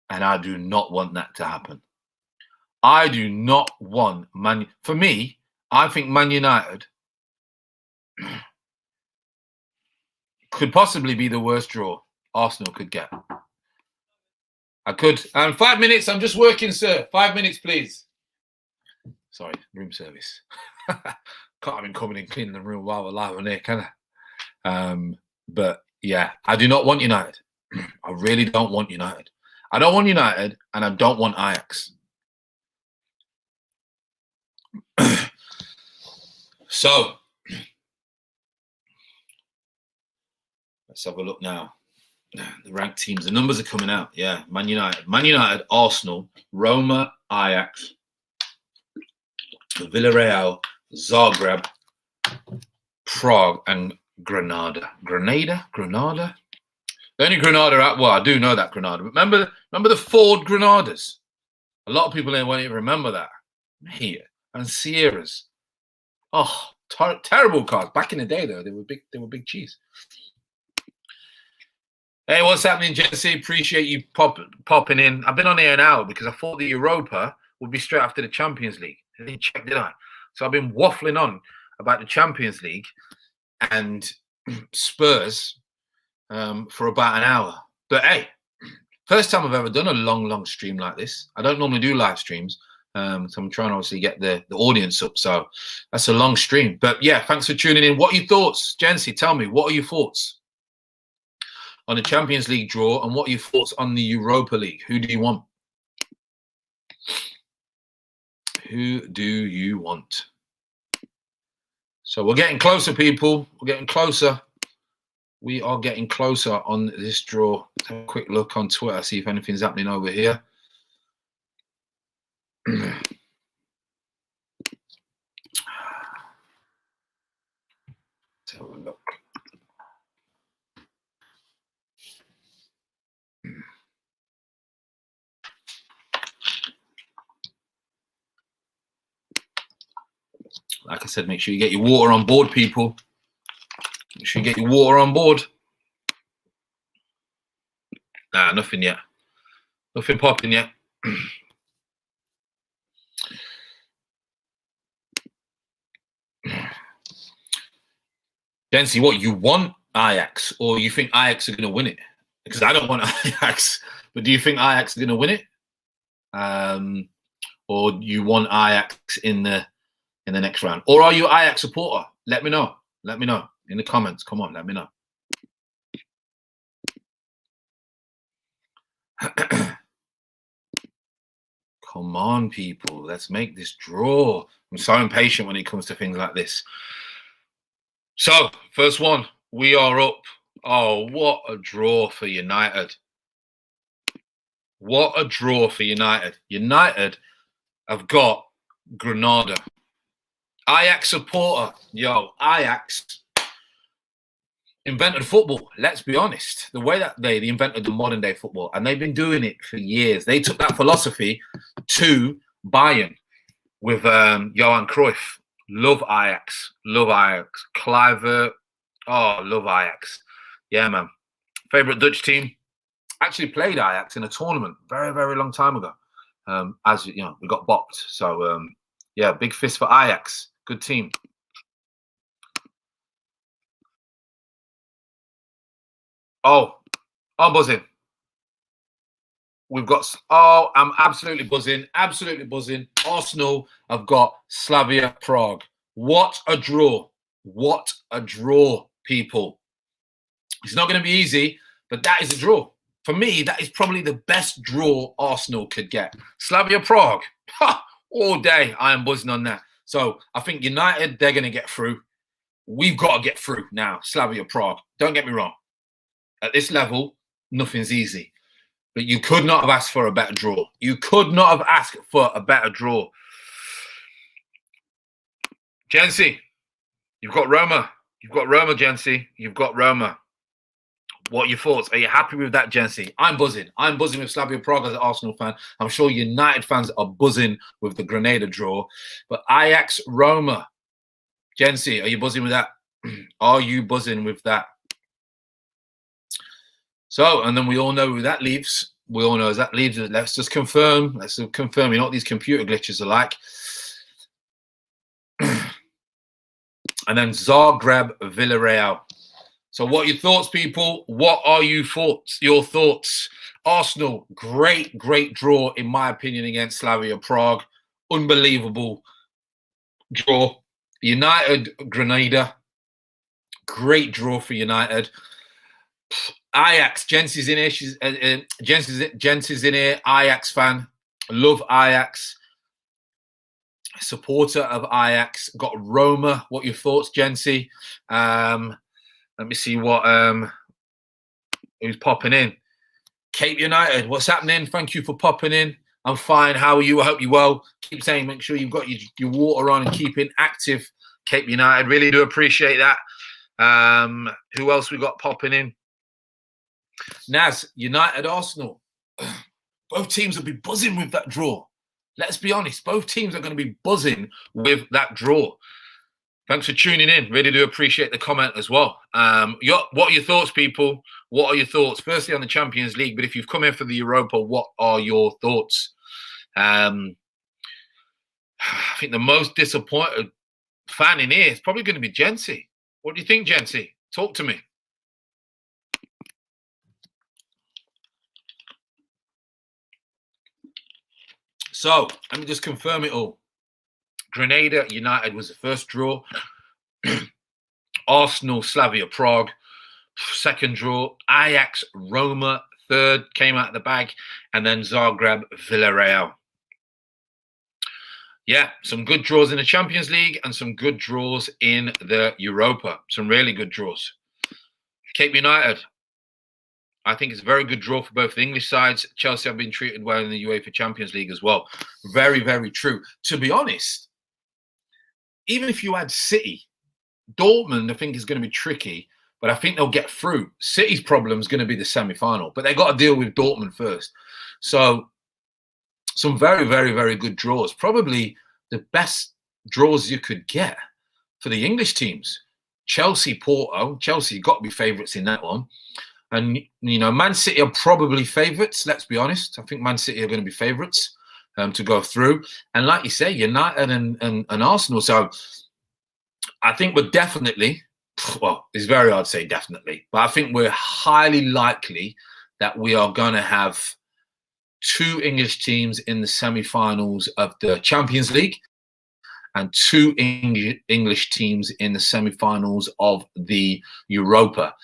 And I do not want that to happen. I do not want For me, I think Man United could possibly be the worst draw Arsenal could get. I could. 5 minutes. I'm just working, sir. 5 minutes, please. Sorry, room service. Can't have him coming and cleaning the room while we're live on air, can I? But yeah, I do not want United. I really don't want United. I don't want United, and I don't want Ajax. So let's have a look now. The ranked teams. The numbers are coming out. Yeah, Man United, Arsenal, Roma, Ajax, Villarreal, Zagreb, Prague, and Granada. Granada. The only Granada out. Well, I do know that Granada. Remember the Ford Granadas. A lot of people won't even remember that. Mate, and Sierras. Oh, terrible cars. Back in the day, though, they were big cheese. Hey, what's happening, Jesse? Appreciate you popping in. I've been on here an hour because I thought the Europa would be straight after the Champions League. I didn't check, did I? So I've been waffling on about the Champions League and Spurs for about an hour. But hey, first time I've ever done a long stream like this. I don't normally do live streams. So I'm trying to obviously get the audience up. So that's a long stream. But yeah, thanks for tuning in. What are your thoughts, Jency? Tell me, what are your thoughts on the Champions League draw, and what are your thoughts on the Europa League? Who do you want? Who do you want? So we're getting closer, people. We're getting closer. We are getting closer on this draw. Let's have a quick look on Twitter, see if anything's happening over here. Let's have a look. Like I said, make sure you get your water on board, people. Make sure you get your water on board. Nah, nothing yet. Nothing popping yet. Dempsey, what, you want Ajax, or you think Ajax are going to win it? Because I don't want Ajax, but do you think Ajax are going to win it? Or you want Ajax in the next round? Or are you Ajax supporter? Let me know. Let me know in the comments. Come on, let me know. Come on, people. Let's make this draw. I'm so impatient when it comes to things like this. So, first one. We are up. Oh, what a draw for United. What a draw for United. United have got Granada. Ajax supporter. Yo, Ajax invented football. Let's be honest. The way that they invented the modern day football, and they've been doing it for years. They took that philosophy to Bayern with Johan Cruyff. Love Ajax. Love Ajax. Kluivert. Oh, love Ajax. Yeah, man. Favorite Dutch team. Actually played Ajax in a tournament very long time ago. As you know, we got bopped. So yeah, big fist for Ajax. Good team. Oh, I'm buzzing. We've got, oh, I'm absolutely buzzing. Absolutely buzzing. Arsenal have got Slavia Prague. What a draw. What a draw, people. It's not going to be easy, but that is a draw. For me, that is probably the best draw Arsenal could get. Slavia Prague. Ha, all day, I am buzzing on that. So I think United, they're going to get through. We've got to get through now. Slavia Prague. Don't get me wrong. At this level, nothing's easy. But you could not have asked for a better draw. You could not have asked for a better draw. Jency, you've got Roma. You've got Roma, Jency. You've got Roma. What are your thoughts? Are you happy with that, Jency? I'm buzzing. I'm buzzing with Slavia Prague as an Arsenal fan. I'm sure United fans are buzzing with the Grenada draw. But Ajax, Roma. Jency, are you buzzing with that? Are you buzzing with that? So, and then we all know who that leaves. We all know that leaves. Let's just confirm. Let's confirm. You know what these computer glitches are like. And then Zagreb, Villarreal. So what are your thoughts, people? What are your thoughts? Arsenal, great draw, in my opinion, against Slavia Prague. Unbelievable draw. United, Grenada. Great draw for United. Ajax, Jens is in here. She's Jens is in here. Ajax fan. Love Ajax. Supporter of Ajax. Got Roma. What your thoughts, Jensi? Let me see what who's popping in. Cape United, what's happening? Thank you for popping in. I'm fine. How are you? I hope you're well. Keep saying, make sure you've got your water on and keeping active. Cape United, really do appreciate that. Who else we got popping in? Naz, United, Arsenal. Both teams will be buzzing with that draw. Let's be honest. Both teams are going to be buzzing with that draw. Thanks for tuning in. Really do appreciate the comment as well. What are your thoughts, people? What are your thoughts? Firstly, on the Champions League, but if you've come in for the Europa, what are your thoughts? I think the most disappointed fan in here is probably going to be Jensi. What do you think, Jensi? Talk to me. So, let me just confirm it all. Grenada United was the first draw. Arsenal, Slavia Prague, second draw. Ajax, Roma, third, came out of the bag. And then Zagreb, Villarreal. Yeah, some good draws in the Champions League and some good draws in the Europa. Some really good draws. Cape United, I think it's a very good draw for both the English sides. Chelsea have been treated well in the UEFA Champions League as well. Very, very true. To be honest, even if you add City, Dortmund, I think is going to be tricky, but I think they'll get through. City's problem is going to be the semi-final, but they've got to deal with Dortmund first. So some very, very, very good draws. Probably the best draws you could get for the English teams. Chelsea, Porto. Chelsea got to be favourites in that one. And, you know, Man City are probably favourites, let's be honest. I think Man City are going to be favourites to go through. And like you say, United and Arsenal. So I think we're definitely, well, it's very hard to say definitely, but I think we're highly likely that we are going to have two English teams in the semi-finals of the Champions League and two English teams in the semi-finals of the Europa.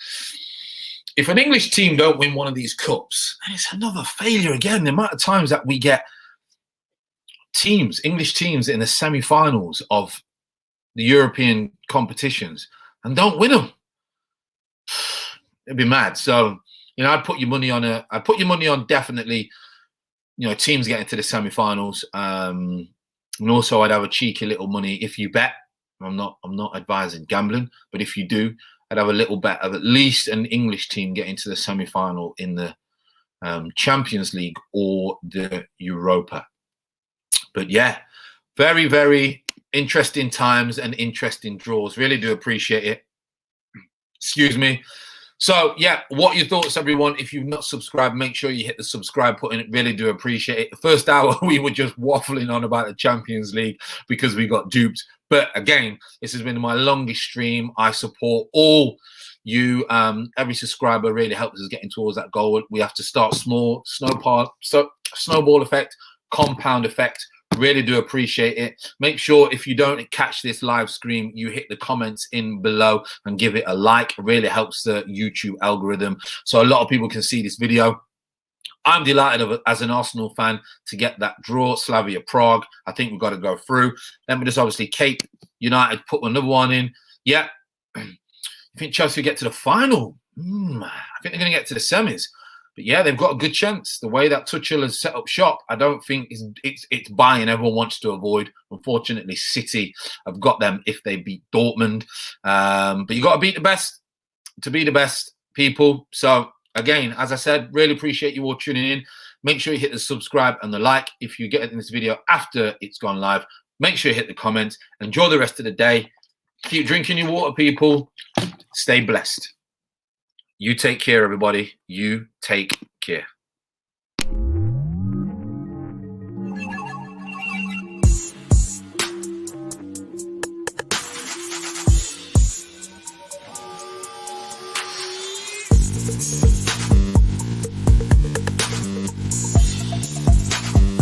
If an English team don't win one of these cups, then it's another failure again. The amount of times that we get teams, English teams in the semi-finals of the European competitions and don't win them, it'd be mad. So, you know, I'd put your money on definitely, you know, teams getting to the semi-finals. And also I'd have a cheeky little money if you bet. I'm not advising gambling, but if you do, I'd have a little bet of at least an English team getting to the semi-final in the Champions League or the Europa. But yeah, very, very interesting times and interesting draws. Really do appreciate it. Excuse me. So yeah, what are your thoughts, everyone? If you've not subscribed, make sure you hit the subscribe button. Really do appreciate it. The first hour we were just waffling on about the Champions League because we got duped. But again, this has been my longest stream. I support all you. Every subscriber really helps us getting towards that goal. We have to start small, snowball effect, compound effect. Really do appreciate it. Make sure if you don't catch this live stream, you hit the comments in below and give it a like. It really helps the YouTube algorithm so a lot of people can see this video. I'm delighted as an Arsenal fan to get that draw, Slavia Prague. I think we've got to go through. Then we just obviously Cape United put another one in. Yeah. I think Chelsea will get to the final. I think they're going to get to the semis. But yeah, they've got a good chance. The way that Tuchel has set up shop, I don't think it's buying everyone wants to avoid. Unfortunately, City have got them if they beat Dortmund. But you got to beat the best to be the best, people. So again, as I said, really appreciate you all tuning in. Make sure you hit the subscribe and the like. If you get in this video after it's gone live, make sure you hit the comments. Enjoy the rest of the day. Keep drinking your water, people. Stay blessed. You take care, everybody. You take care.